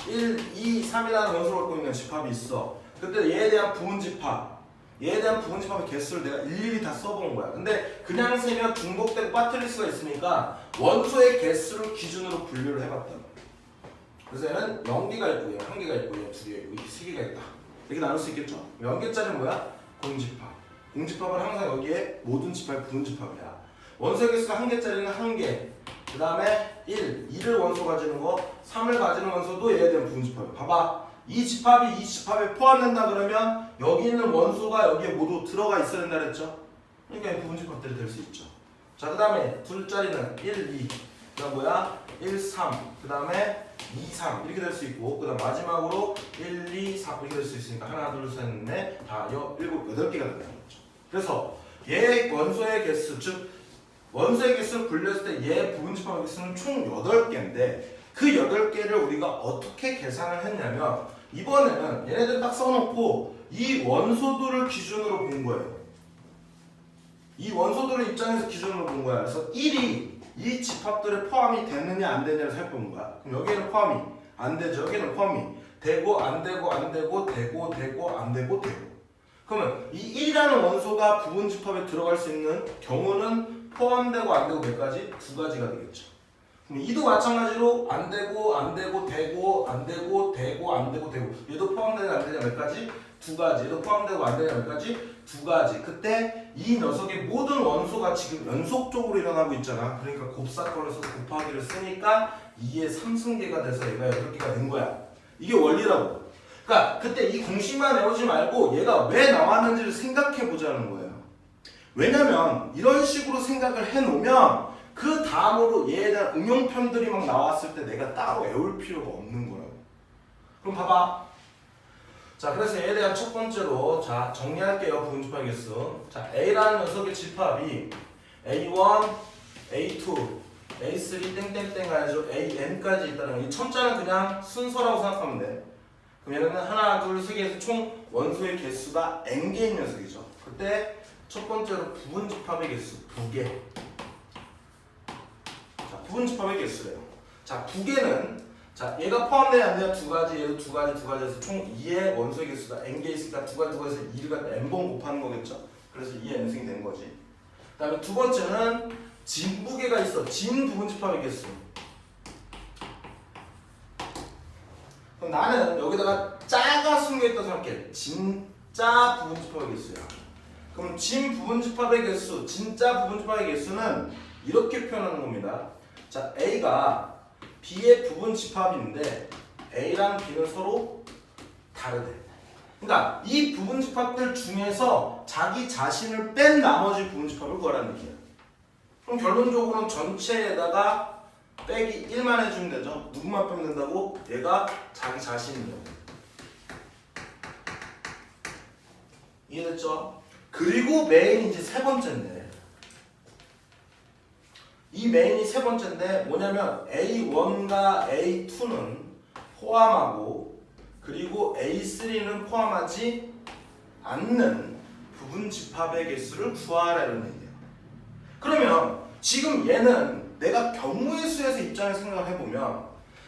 1, 2, 3이라는 원소를 갖고 있는 집합이 있어. 그때 얘에 대한 부분집합의 개수를 내가 일일이 다 써본 거야. 근데 그냥 세면 중복되고 빠뜨릴 수가 있으니까 원소의 개수를 기준으로 분류를 해봤다. 그래서 얘는 0개가 있고, 얘 1개가 있고, 얘 2개가 있고, 이렇게 3개가 있다. 이렇게 나눌 수 있겠죠? 0개짜리는 뭐야? 공집합. 공집합은 항상 여기에 모든 집합이 부분집합이야. 원소의 개수가 1개짜리는 1개. 그 다음에 1, 2를 원소 가지는 거, 3을 가지는 원소도 얘에 대한 부분집합이야. 봐봐. 이 집합이 이 집합에 포함된다 그러면 여기 있는 원소가 여기에 모두 들어가 있어야 된다 그랬죠? 그러니까 부분집합들이 될 수 있죠. 자, 그 다음에 둘짜리는 1, 2. 그 다음 뭐야? 1, 3. 그 다음에 2, 3. 이렇게 될 수 있고, 그 다음 마지막으로 1, 2, 3. 이렇게 될 수 있으니까 하나, 둘, 셋, 넷, 다 7, 8개가 된다는 거죠. 그래서 얘 원소의 개수, 즉 원소의 개수를 분류했을 때 얘 부분집합의 개수는 총 8개인데 그 8개를 우리가 어떻게 계산을 했냐면 이번에는 얘네들 딱 써놓고 이 원소들을 기준으로 본 거예요. 이 원소들을 입장에서 기준으로 본 거야. 그래서 1이 이 집합들에 포함이 되느냐 안 되느냐를 살펴본 거야. 그럼 여기에는 포함이 안 되죠. 여기는 포함이 되고 안 되고 안 되고 되고 되고 안 되고 되고. 그러면 이 1이라는 원소가 부분집합에 들어갈 수 있는 경우는 포함되고 안 되고 몇 가지? 2가지가 되겠죠. 그럼 2도 마찬가지로 안 되고 안 되고 되고 안 되고 되고 안 되고 되고. 얘도 포함되냐 안 되냐 몇 가지? 2가지. 얘도 포함되고 안 되냐 몇 가지? 2가지. 그때 이 녀석의 모든 원소가 지금 연속적으로 일어나고 있잖아. 그러니까 곱사건에서 곱하기를 쓰니까 2의 3승계가 돼서 얘가 8개가 된 거야. 이게 원리라고. 그러니까 그때 이 공식만 외우지 말고 얘가 왜 나왔는지를 생각해 보자는 거예요. 왜냐면 이런 식으로 생각을 해놓으면 그 다음으로 얘에 대한 응용편들이 막 나왔을 때 내가 따로 외울 필요가 없는 거라고. 그럼 봐봐. 자, 그래서 얘에 대한 첫 번째로 자 정리할게요. 부분집합 개수. 자, A라는 녀석의 집합이 A1, A2, A3 땡땡땡 가지고 AN까지 있다는 거. 이 천자는 그냥 순서라고 생각하면 돼. 그럼 얘는 하나, 둘, 세 개에서 총 원소의 개수가 N개인 녀석이죠. 그때 첫 번째로 부분집합의 개수, 부개. 자, 부분집합의 개수래요. 자, 부개는 자, 얘가 포함되냐 안 되냐 두 가지, 얘도 두 가지 해서 총 2의 원소의 개수가 N개 있으니까 두 가지에서 2를 N번 곱하는 거겠죠? 그래서 2의 N승이 된 거지. 그 다음에 두 번째는 진부개가 있어. 진 부분집합의 개수. 그럼 나는 여기다가 짜가 숨겨있다고 생각해. 진짜 부분집합의 개수야. 그럼 진 부분집합의 개수, 진짜 부분집합의 개수는 이렇게 표현하는 겁니다. 자, A가 B의 부분집합인데 A랑 B는 서로 다르대. 그러니까 이 부분집합들 중에서 자기 자신을 뺀 나머지 부분집합을 구하라는 얘기야. 그럼 결론적으로는 전체에다가 빼기 1만 해주면 되죠. 누구만 빼면 된다고? 얘가 자기 자신이요. 이해됐죠? 그리고 메인이 이제 세 번째인데 이 메인이 세 번째인데 뭐냐면 A1과 A2는 포함하고 그리고 A3는 포함하지 않는 부분집합의 개수를 구하라는 얘기예요. 그러면 지금 얘는 내가 경우의 수에서 입장에서 생각을 해보면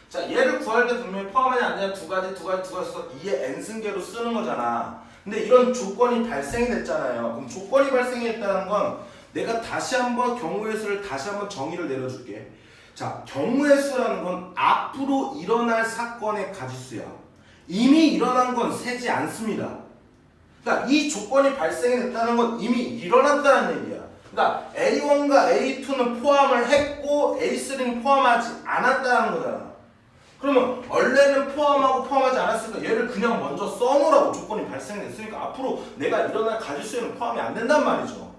자 얘를 구할 때 분명히 포함하냐 안 하냐 두 가지 해서 2의 n승계로 쓰는 거잖아. 근데 이런 조건이 발생이 됐잖아요. 그럼 조건이 발생했다는 건 내가 다시 한번 경우의 수를 다시 한번 정의를 내려줄게. 자, 경우의 수라는 건 앞으로 일어날 사건의 가지수야. 이미 일어난 건 세지 않습니다. 그러니까 이 조건이 발생이 됐다는 건 이미 일어났다는 얘기야. 그러니까 A1과 A2는 포함을 했고 A3는 포함하지 않았다는 거잖아. 그러면 원래는 포함하고 포함하지 않았으니까 얘를 그냥 먼저 써놓으라고. 조건이 발생됐으니까 앞으로 내가 일어날 가지수에는 포함이 안 된단 말이죠.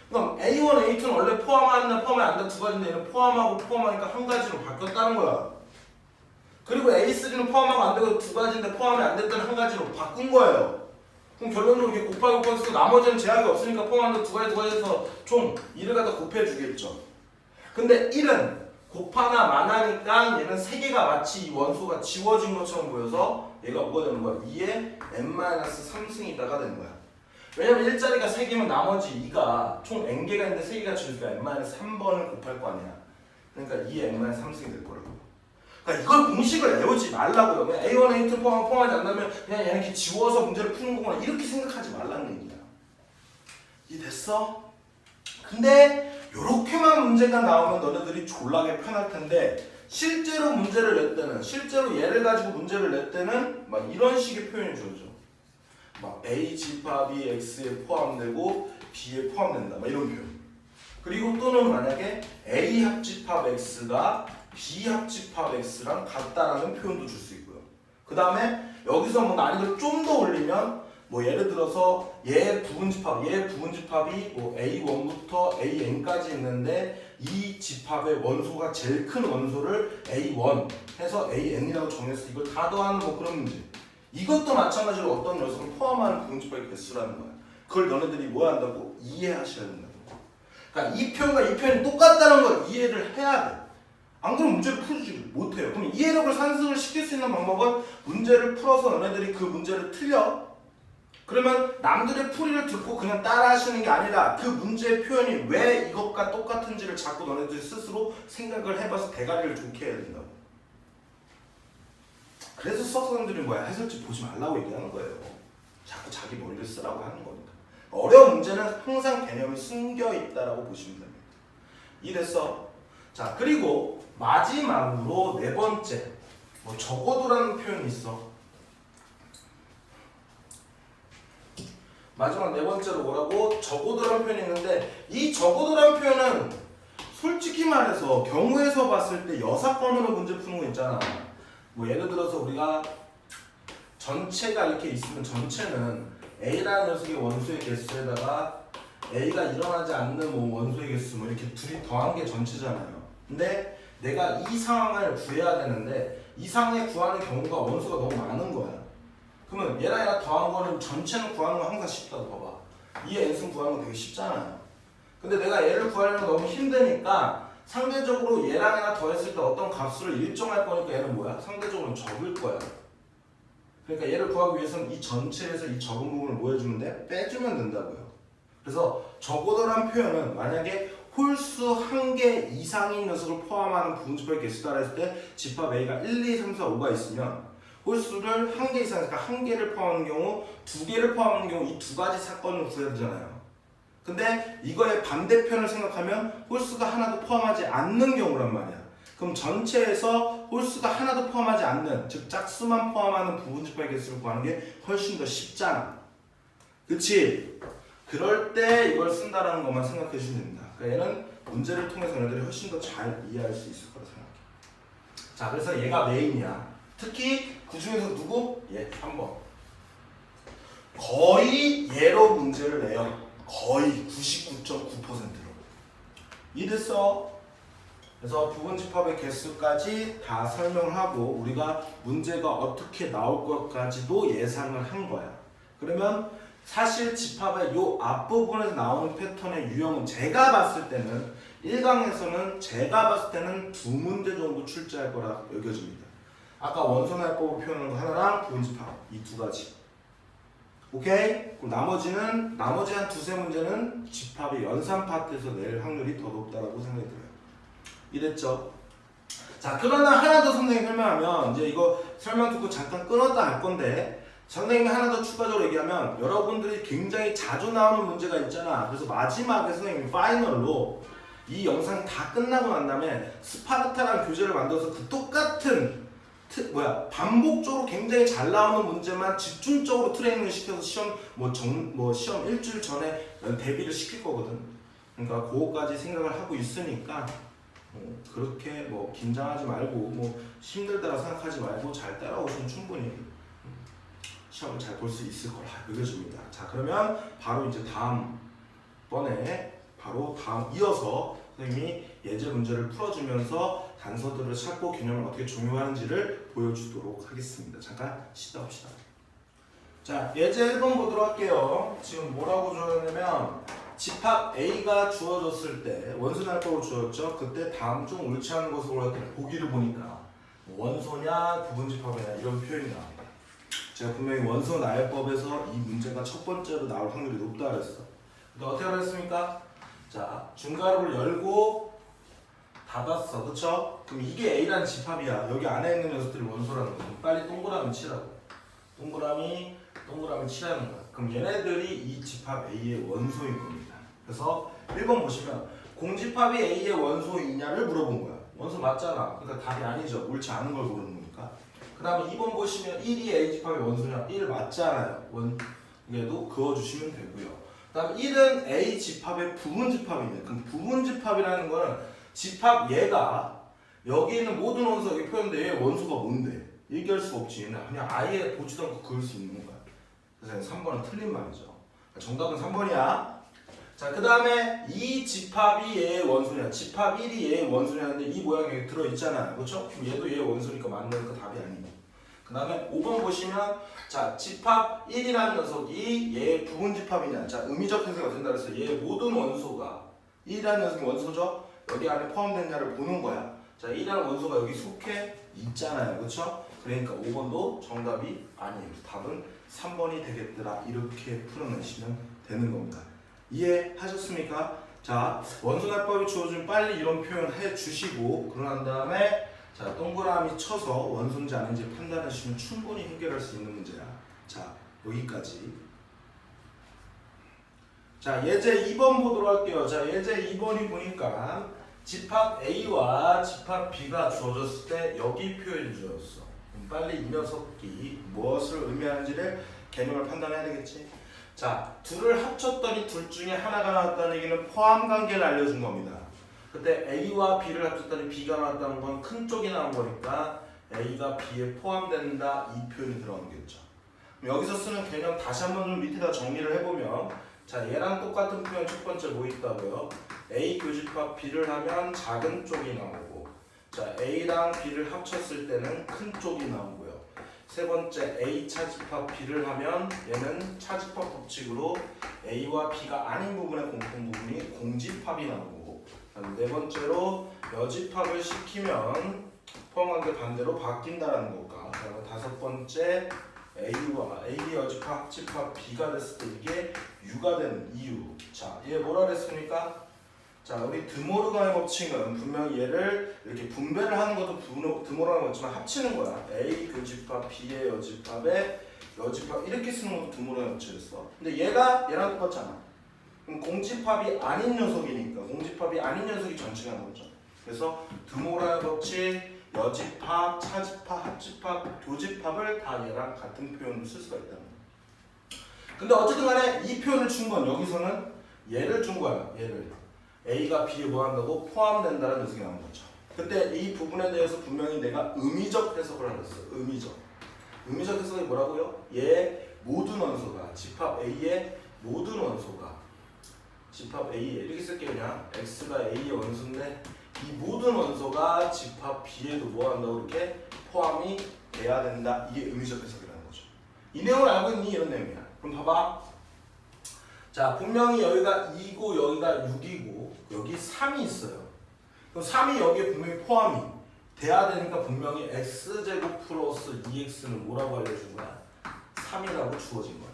그럼 A1, A2는 원래 포함한다, 포함이 안 된다 두 가지인데 얘는 포함하고 포함하니까 한 가지로 바뀌었다는 거야. 그리고 A3는 포함하고 안 되고 두 가지인데 포함이 안 됐다는 한 가지로 바꾼 거예요. 그럼 결론적으로 이렇게 곱하기 쓰고 나머지는 제약이 없으니까 포함한다 두 가지에서 총 1을 갖다 곱해주겠죠. 근데 1은 곱하나 마나니까 얘는 세 개가 마치 이 원소가 지워진 것처럼 보여서 얘가 뭐가 되는 거야? 2의 n-3승이다가 되는 거야. 왜냐면 1자리가 3개면 나머지 2가 총 n개가 있는데 3개가 지우니까 n-3번을 곱할 거 아니야. 그러니까 2의 n-3승이 될 거라고. 그러니까 이걸 공식을 외우지 말라고요. 그냥 A1, A2 포함하지 않다면 그냥 얘는 이렇게 지워서 문제를 푸는 거구나 이렇게 생각하지 말라는 얘기야. 이해됐어? 근데 요렇게만 문제가 나오면 너네들이 졸라게 편할 텐데 실제로 문제를 낼 때는 실제로 얘를 가지고 문제를 낼 때는 막 이런 식의 표현이 주어져. 막 A 집합이 X에 포함되고 B에 포함된다 막 이런 표현. 그리고 또는 만약에 A 합집합 X가 B 합집합 X랑 같다라는 표현도 줄 수 있고요. 그 다음에 여기서 뭐 난이도를 좀 더 올리면 뭐 예를 들어서 얘 부분집합이 뭐 A1부터 AN까지 있는데 이 집합의 원소가 제일 큰 원소를 A1 해서 AN이라고 정했어. 이걸 다 더하는 뭐 그런 문제. 이것도 마찬가지로 어떤 녀석을 포함하는 부분집합의 개수라는 거야. 그걸 너네들이 뭐 한다고? 이해하셔야 된다고. 그러니까 이 표현과 이 표현이 똑같다는 걸 이해를 해야 돼. 안 그러면 문제를 풀지 못해요. 그럼 이해력을 상승을 시킬 수 있는 방법은 문제를 풀어서 너네들이 그 문제를 틀려. 그러면 남들의 풀이를 듣고 그냥 따라 하시는 게 아니라 그 문제의 표현이 왜 이것과 똑같은지를 자꾸 너네들이 스스로 생각을 해봐서 대가리를 좋게 해야 된다고. 그래서 수학사람들이 뭐야? 해설지 보지 말라고 얘기하는 거예요. 자꾸 자기 머리를 쓰라고 하는 거니까. 어려운 문제는 항상 개념이 숨겨있다라고 보시면 됩니다. 이래서 자 그리고 마지막으로 네 번째 뭐 적어도라는 표현이 있어. 마지막 네 번째로 뭐라고? 적어도라는 표현이 있는데 이 적어도라는 표현은 솔직히 말해서 경우에서 봤을 때 여사건으로 문제 푸는 거 있잖아. 뭐 예를 들어서 우리가 전체가 이렇게 있으면 전체는 A라는 녀석의 원소의 개수에다가 A가 일어나지 않는 뭐 원소의 개수 뭐 이렇게 둘이 더한 게 전체잖아요. 근데 내가 이 상황을 구해야 되는데 이 상황에 구하는 경우가 원소가 너무 많은 거야. 그러면 얘랑 얘랑 더한 거는 전체는 구하는 건 항상 쉽다고 봐봐. 이 n승 구하는 거 되게 쉽잖아요. 근데 내가 얘를 구하려면 너무 힘드니까 상대적으로 얘랑 얘랑 더했을 때 어떤 값을 일정할 거니까 얘는 뭐야? 상대적으로 적을 거야. 그러니까 얘를 구하기 위해서는 이 전체에서 이 적은 부분을 뭐 해주면 돼? 빼주면 된다고요. 그래서 적어도란 표현은 만약에 홀수 1개 이상인 녀석을 포함하는 부분집합의 개수다라 했을 때 집합 A가 1, 2, 3, 4, 5가 있으면 홀수를 1개 이상, 그러니까 1개를 포함하는 경우, 2개를 포함하는 경우 이 두 가지 사건을 구해야 되잖아요. 근데 이거의 반대편을 생각하면 홀수가 하나도 포함하지 않는 경우란 말이야. 그럼 전체에서 홀수가 하나도 포함하지 않는, 즉 짝수만 포함하는 부분집합의 개수를 구하는 게 훨씬 더 쉽잖아. 그치? 그럴 때 이걸 쓴다라는 것만 생각해 주시면 됩니다. 그러니까 얘는 문제를 통해서 너희들이 훨씬 더 잘 이해할 수 있을 거라 생각해. 자, 그래서 얘가 메인이야. 특히 그 중에서 누구? 얘 3번. 거의 얘로 문제를 내요. 거의 99.9%로. 이랬어. 그래서 부분집합의 개수까지 다 설명을 하고 우리가 문제가 어떻게 나올 것까지도 예상을 한 거야. 그러면 사실 집합의 요 앞부분에서 나오는 패턴의 유형은 제가 봤을 때는 1강에서는 제가 봤을 때는 2문제 정도 출제할 거라 여겨집니다. 아까 원소날법으로 표현한 거 하나랑 부분집합 이 두 가지. 오케이? 그럼 나머지 한 두세 문제는 집합의 연산 파트에서 낼 확률이 더 높다라고 생각이 들어요. 이랬죠? 자, 그러나 하나 더 선생님이 설명하면 이제 이거 설명 듣고 잠깐 끊었다 할 건데 선생님이 하나 더 추가적으로 얘기하면 여러분들이 굉장히 자주 나오는 문제가 있잖아. 그래서 마지막에 선생님이 파이널로 이 영상 다 끝나고 난 다음에 스파르타랑 교재를 만들어서 그 똑같은 반복적으로 굉장히 잘 나오는 문제만 집중적으로 트레이닝을 시켜서 시험 일주일 전에 대비를 시킬 거거든. 그러니까 그거까지 생각을 하고 있으니까 그렇게 뭐 긴장하지 말고 뭐 힘들다고 생각하지 말고 잘 따라오시면 충분히 시험을 잘 볼 수 있을 거라 여겨집니다. 자, 그러면 바로 이제 다음번에 다음 이어서 선생님이 예제 문제를 풀어주면서 단서들을 찾고 개념을 어떻게 적용하는지를 보여주도록 하겠습니다. 잠깐 쉬다 봅시다. 자, 예제 1번 보도록 할게요. 지금 뭐라고 주어졌냐면 집합 A가 주어졌을 때 원소날법으로 주어졌죠. 그때 다음 중 옳지 않은 것을 골랐더니 보기를 보니까 원소냐 부분집합이냐 이런 표현이 나옵니다. 제가 분명히 원소날법에서 이 문제가 첫 번째로 나올 확률이 높다 그랬어. 근데 어떻게 알았습니까? 자, 중괄호를 열고 닫았어. 그쵸? 그럼 이게 A라는 집합이야. 여기 안에 있는 녀석들이 원소라는 거지. 빨리 동그라미 치라고. 동그라미 치라는 거야. 그럼 얘네들이 이 집합 A의 원소인 겁니다. 그래서 1번 보시면 공집합이 A의 원소이냐를 물어본 거야. 원소 맞잖아. 그러니까 답이 아니죠. 옳지 않은 걸 고르는 거니까. 그 다음에 2번 보시면 1이 A 집합의 원소냐? 1 맞잖아요. 얘도 그어주시면 되고요. 그 다음에 1은 A 집합의 부분집합이네. 그럼 부분집합이라는 거는 집합 얘가 여기 있는 모든 원소 여기 표현돼. 얘 원소가 뭔데? 얘기할 수가 없지. 그냥 아예 보지도 않고 그을 수 있는 거야. 그래서 3번은 틀린 말이죠. 정답은 3번이야. 자, 그 다음에 이 집합이 얘의 원소냐, 집합 1이 얘의 원소냐인데 이 모양이 여기 들어있잖아요. 그렇죠? 그럼 얘도 얘의 원소니까 맞는 거 답이 아니고. 그 다음에 5번 보시면 자, 집합 1이라는 녀석이 얘의 부분집합이냐. 자, 의미적 해석이 된다 그래서 얘의 모든 원소가 1이라는 녀석이 원소죠? 여기 안에 포함됐냐를 보는 거야. 자, 1이라는 원소가 여기 속해 있잖아요. 그렇죠? 그러니까 5번도 정답이 아니에요. 답은 3번이 되겠더라. 이렇게 풀어내시면 되는 겁니다. 이해하셨습니까? 자, 원소날법이 주어지면 빨리 이런 표현 해주시고 그러난 다음에 자, 동그라미 쳐서 원소인지 아닌지 판단해 주시면 충분히 해결할 수 있는 문제야. 자, 여기까지. 자, 예제 2번 보도록 할게요. 자, 예제 2번이 보니까 집합 A와 집합 B가 주어졌을 때 여기 표현이 주어졌어. 빨리 이 녀석이 무엇을 의미하는지를 개념을 판단해야 되겠지. 자, 둘을 합쳤더니 둘 중에 하나가 나왔다는 얘기는 포함 관계를 알려준 겁니다. 그때 A와 B를 합쳤더니 B가 나왔다는 건 큰 쪽이 나온 거니까 A가 B에 포함된다 이 표현이 들어가겠죠. 여기서 쓰는 개념 다시 한번 좀 밑에다 정리를 해보면 자, 얘랑 똑같은 표현 첫 번째 뭐 있다고요? A 교집합 B를 하면 작은 쪽이 나오고, 자, A랑 B를 합쳤을 때는 큰 쪽이 나오고요. 세 번째 A 차집합 B를 하면 얘는 차집합 법칙으로 A와 B가 아닌 부분의 공통 부분이 공집합이 나오고, 네 번째로 여집합을 시키면 포함관계 반대로 바뀐다라는 것과, 그리고 다섯 번째 A와 A 여집합 합집합 B가 됐을 때 이게 U가 되는 이유. 자, 얘 뭐라 그랬습니까? 자, 우리 드모르간의 법칙은 분명히 얘를 이렇게 분배를 하는 것도 드모르간의 법칙이지만 합치는 거야. A 교집합 B의 여집합에 여집합 이렇게 쓰는 것도 드모르간의 법칙이었어. 근데 얘가 얘랑 똑같잖아. 그럼 공집합이 아닌 녀석이니까 공집합이 아닌 녀석이 전체가 나오죠. 그래서 드모르간의 법칙, 여집합, 차집합, 합집합, 교집합을 다 얘랑 같은 표현으로 쓸 수가 있다는 거야. 근데 어쨌든 간에 이 표현을 준 건 여기서는 얘를 준 거야. 얘를. A가 B에 뭐 한다고? 포함된다는 녀석이 나온 거죠. 그때 이 부분에 대해서 분명히 내가 의미적 해석을 하고 있어요. 의미적 해석이 뭐라고요? 얘 모든 원소가 집합 A의 모든 원소가 집합 A에 이렇게 쓸게요. 그냥 X가 A의 원소인데 이 모든 원소가 집합 B에도 뭐 한다고 이렇게 포함이 돼야 된다. 이게 의미적 해석이라는 거죠. 이 내용을 알고 있니? 이런 내용이야. 그럼 봐봐. 자, 분명히 여기가 2고 여기가 6이고 여기 3이 있어요. 그럼 3이 여기에 분명히 포함이 돼야 되니까 분명히 x제곱 플러스 2x는 뭐라고 알려준 거야? 3이라고 주어진 거야.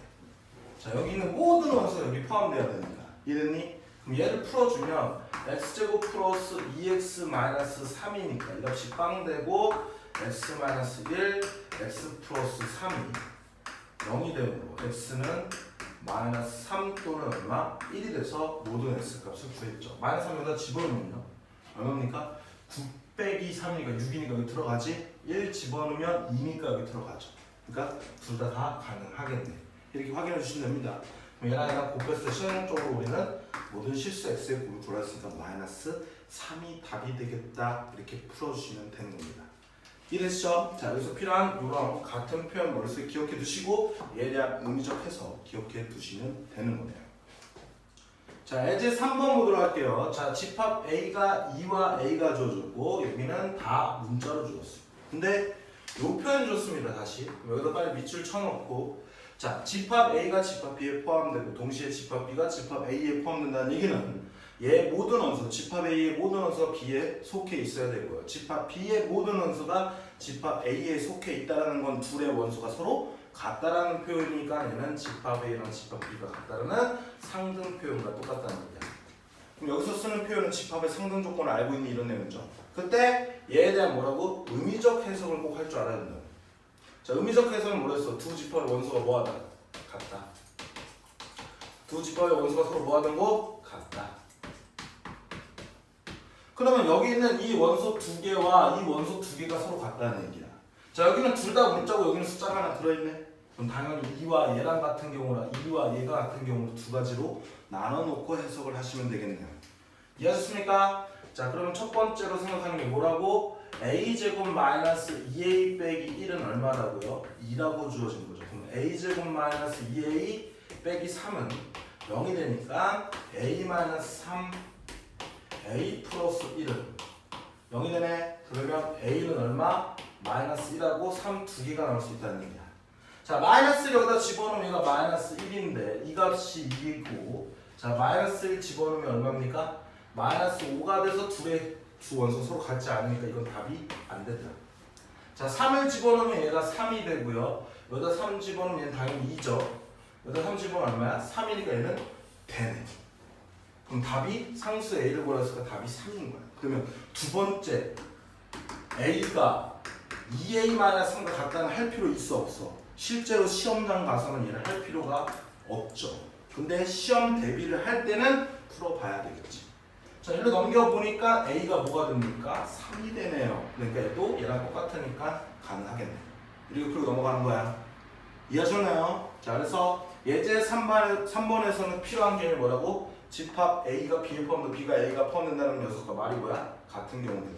자, 여기 있는 모든 원소가 여기 포함돼야 되니까. 이해됐니? 그럼 얘를 풀어주면 x제곱 플러스 2x 마이너스 3이니까 이 값이 빵 되고 x 마이너스 1, x 플러스 3이 0이 되므로 x는 마이너스 3 또는 얼마? 1이 돼서 모든 x값을 구했죠. 마이너스 3 여기다 집어넣으면요 얼마입니까? 9 빼기 3이니까 6이니까 여기 들어가지. 1 집어넣으면 2니까 여기 들어가죠. 그러니까 둘 다 가능하겠네. 이렇게 확인해 주시면 됩니다. 그럼 얘랑 곱했을 때 실용적으로 우리는 모든 실수 x의 곱을 구했으니까 마이너스 3이 답이 되겠다. 이렇게 풀어주시면 되는 겁니다. 이해되시죠? 자, 여기서 필요한 이런 같은 표현 머릿속에 기억해 두시고 얘에 대한 의미적 해석 기억해 두시면 되는 거네요. 자, 이제 3번 보도록 할게요. 자, 집합 A가 2와 A가 주어졌고 여기는 다 문자로 주었어요. 근데 이 표현 줬습니다. 다시 여기다 빨리 밑줄 쳐놓고, 자, 집합 A가 집합 B에 포함되고 동시에 집합 B가 집합 A에 포함된다는 얘기는 얘 모든 원소, 집합 A의 모든 원소가 B에 속해 있어야 되고요. 집합 B의 모든 원소가 집합 A에 속해 있다는 건 둘의 원소가 서로 같다라는 표현이니까 얘는 집합 A랑 집합 B가 같다라는 상등 표현과 똑같다는 얘기야. 그럼 여기서 쓰는 표현은 집합의 상등 조건을 알고 있는 이런 내용이죠. 그때 얘에 대한 뭐라고? 의미적 해석을 꼭 할 줄 알아야 된다. 자, 의미적 해석은 뭐랬어? 두 집합의 원소가 뭐하다? 같다. 두 집합의 원소가 서로 뭐하던 거? 같다. 그러면 여기 있는 이 원소 두 개와 이 원소 두 개가 서로 같다는 얘기야. 자, 여기는 둘 다 문자고 여기는 숫자가 하나 들어있네. 그럼 당연히 이와 얘랑 같은 경우랑 이와 얘가 같은 경우로 두 가지로 나눠놓고 해석을 하시면 되겠네요. 이해하셨습니까? 자, 그러면 첫 번째로 생각하는 게 뭐라고? a제곱 마이너스 2a 빼기 1은 얼마라고요? 2라고 주어진 거죠. 그럼 a제곱 마이너스 2a 빼기 3은 0이 되니까 a 마이너스 3 a 플러스 1은 0이 되네. 그러면 a는 얼마? 마이너스 1하고 3 두 개가 나올 수 있다는 얘기야. 자, 마이너스를 여기다 집어넣으면 얘가 마이너스 1인데 이 값이 2이고, 자, 마이너스 1 집어넣으면 얼마입니까? 마이너스 5가 돼서 두 원소 서로 같지 않으니까 이건 답이 안 되더라. 자, 3을 집어넣으면 얘가 3이 되고요. 여기다 3 집어넣으면 얘는 당연히 2죠. 여기다 3 집어넣으면 얼마야? 3이니까 얘는 되네. 그럼 답이 상수 A를 구했으니까 답이 3인 거야. 그러면 두 번째 A가 2A-3과 같다는 할 필요 있어 없어? 실제로 시험장 가서는 얘를 할 필요가 없죠. 근데 시험 대비를 할 때는 풀어봐야 되겠지. 자, 일로 넘겨보니까 A가 뭐가 됩니까? 3이 되네요. 그러니까 얘도 얘랑 똑같으니까 가능하겠네. 그리고 넘어가는 거야. 이해하셨나요? 자, 그래서 예제 3번에서는 필요한 개념이 뭐라고? 집합 A가 B에 포함되고 B가 A가 포함된다는 녀석과 말이 뭐야? 같은 경우들.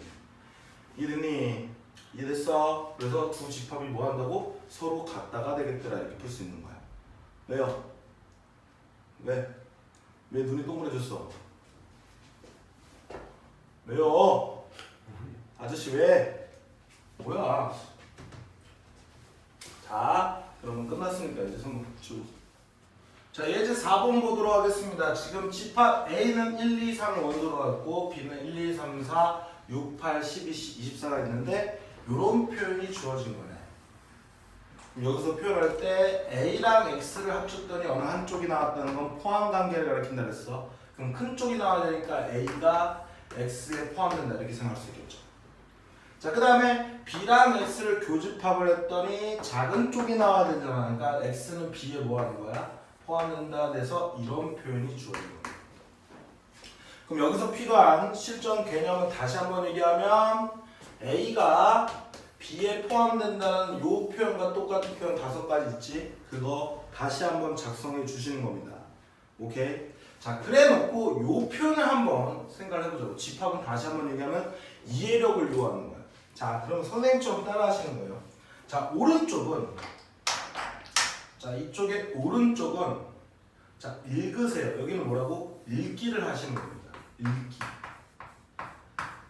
이해됐니? 이해됐어? 그래서 두 집합이 뭐 한다고? 서로 같다가 되겠더라. 이렇게 풀 수 있는 거야. 왜요? 왜? 왜 눈이 동그래졌어? 왜요? 아저씨 왜? 뭐야? 자, 그러면 끝났으니까 이제 손 붙이고. 자, 예제 4번 보도록 하겠습니다. 지금 집합 A는 1, 2, 3을 원소로 갖고 B는 1, 2, 3, 4, 6, 8, 12, 24가 있는데 이런 표현이 주어진 거네. 그럼 여기서 표현할 때 A랑 X를 합쳤더니 어느 한쪽이 나왔다는 건 포함 관계를 가리킨다 그랬어. 그럼 큰 쪽이 나와야 되니까 A가 X에 포함된다 이렇게 생각할 수 있겠죠. 자, 그 다음에 B랑 X를 교집합을 했더니 작은 쪽이 나와야 되잖아. 그러니까 X는 B에 뭐 하는 거야? 포함된다 돼서 이런 표현이 주어진 겁니다. 그럼 여기서 필요한 실전 개념은 다시 한번 얘기하면 A가 B에 포함된다는 요 표현과 똑같은 표현 5가지 있지? 그거 다시 한번 작성해 주시는 겁니다. 오케이? 자, 그래 놓고 요 표현을 한번 생각을 해보자고. 집합은 다시 한번 얘기하면 이해력을 요하는 거야. 자, 그럼 선생님처럼 따라 하시는 거예요. 자, 오른쪽은 자, 이쪽에 오른쪽은 자, 읽으세요. 여기는 뭐라고? 읽기를 하시는 겁니다. 읽기.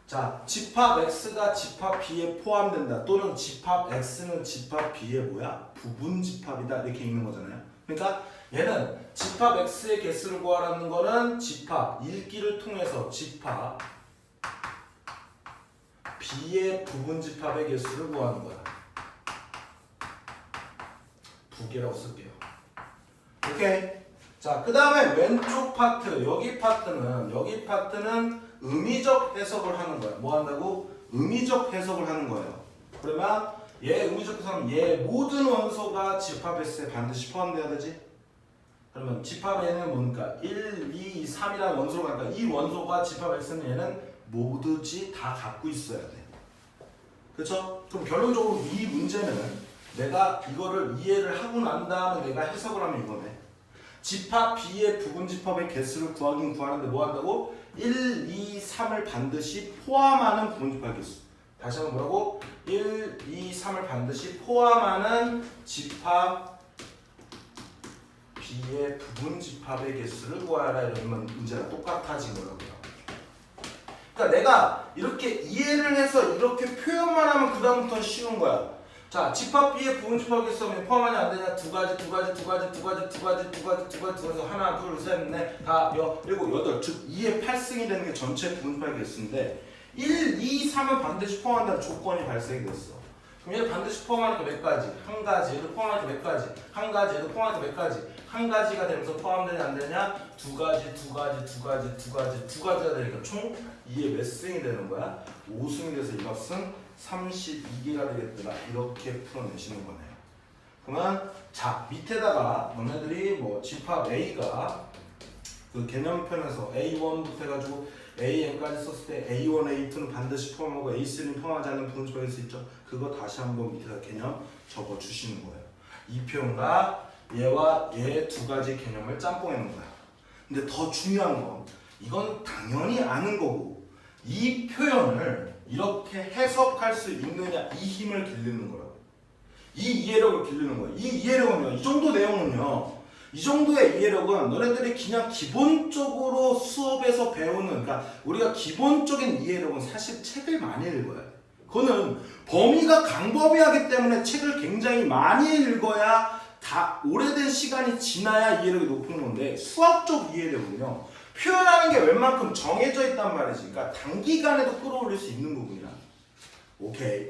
자, 집합 X가 집합 B에 포함된다. 또는 집합 X는 집합 B의 뭐야? 부분 집합이다. 이렇게 읽는 거잖아요. 그러니까 얘는 집합 X의 개수를 구하라는 거는 집합 읽기를 통해서 집합 B의 부분 집합의 개수를 구하는 거야. 부개라고 쓸게요. 오케이. 자, 그 다음에 왼쪽 파트, 여기 파트는 의미적 해석을 하는 거야. 뭐 한다고? 의미적 해석을 하는 거예요. 그러면 얘 의미적 해석은 얘 모든 원소가 집합 S에 반드시 포함돼야 되지? 그러면 집합 N은 뭡니까? 1, 2, 3이라는 원소가 가니까 이 원소가 집합 S는 얘는 모두지 다 갖고 있어야 돼. 그렇죠? 그럼 결론적으로 이 문제는 내가 이거를 이해를 하고 난 다음에 내가 해석을 하면 이거네. 집합 B의 부분 집합의 개수를 구하긴 구하는데 뭐 한다고? 1, 2, 3을 반드시 포함하는 부분 집합 개수. 다시 한번 뭐라고? 1, 2, 3을 반드시 포함하는 집합 B의 부분 집합의 개수를 구하라. 이러면 문제가 똑같아진 거라고요. 그러니까 내가 이렇게 이해를 해서 이렇게 표현만 하면 그 다음부터는 쉬운 거야. 자, 집합 B의 부분 집합 개수 포함하냐 안 되냐? 두 가지 하나, 둘, 셋, 넷, 다, 일곱, 여덟, 즉 2의 8승이 되는 게 전체 부분 집합 개수인데 1, 2, 3은 반드시 포함한다는 조건이 발생이 됐어. 그럼 얘를 반드시 포함하니까 몇 가지? 한 가지. 얘를 포함하니까 몇 가지? 한 가지. 얘를 포함하니까 몇 가지? 한 가지가 되면서 포함되냐 안 되냐? 두 가지가 되니까 총 2의 몇 승이 되는 거야? 5승이 돼서 이것은 32개가 되겠더라. 이렇게 풀어내시는 거네요. 그러면 자, 밑에다가 너네들이 뭐 집합 A가 그 개념편에서 A1부터 해가지고 AN까지 썼을 때 A1, A2는 반드시 포함하고 A3는 포함하지 않는 부분 집합일 수 있죠. 그거 다시 한번 밑에다 개념 적어주시는 거예요. 이 표현과 얘와 얘 두 가지 개념을 짬뽕해놓은 거야. 근데 더 중요한 건 이건 당연히 아는 거고 이 표현을 이렇게 해석할 수 있느냐 이 힘을 기르는 거라고. 이 이해력을 기르는 거예요. 이 이해력은요. 이 정도 내용은요. 이 정도의 이해력은 너네들이 그냥 기본적으로 수업에서 배우는 그러니까 우리가 기본적인 이해력은 사실 책을 많이 읽어야 돼. 그거는 범위가 광범위하기 때문에 책을 굉장히 많이 읽어야 다 오래된 시간이 지나야 이해력이 높은 건데 수학적 이해력은요. 표현하는 게 웬만큼 정해져 있단 말이지. 그러니까 단기간에도 끌어올릴 수 있는 부분이야. 오케이.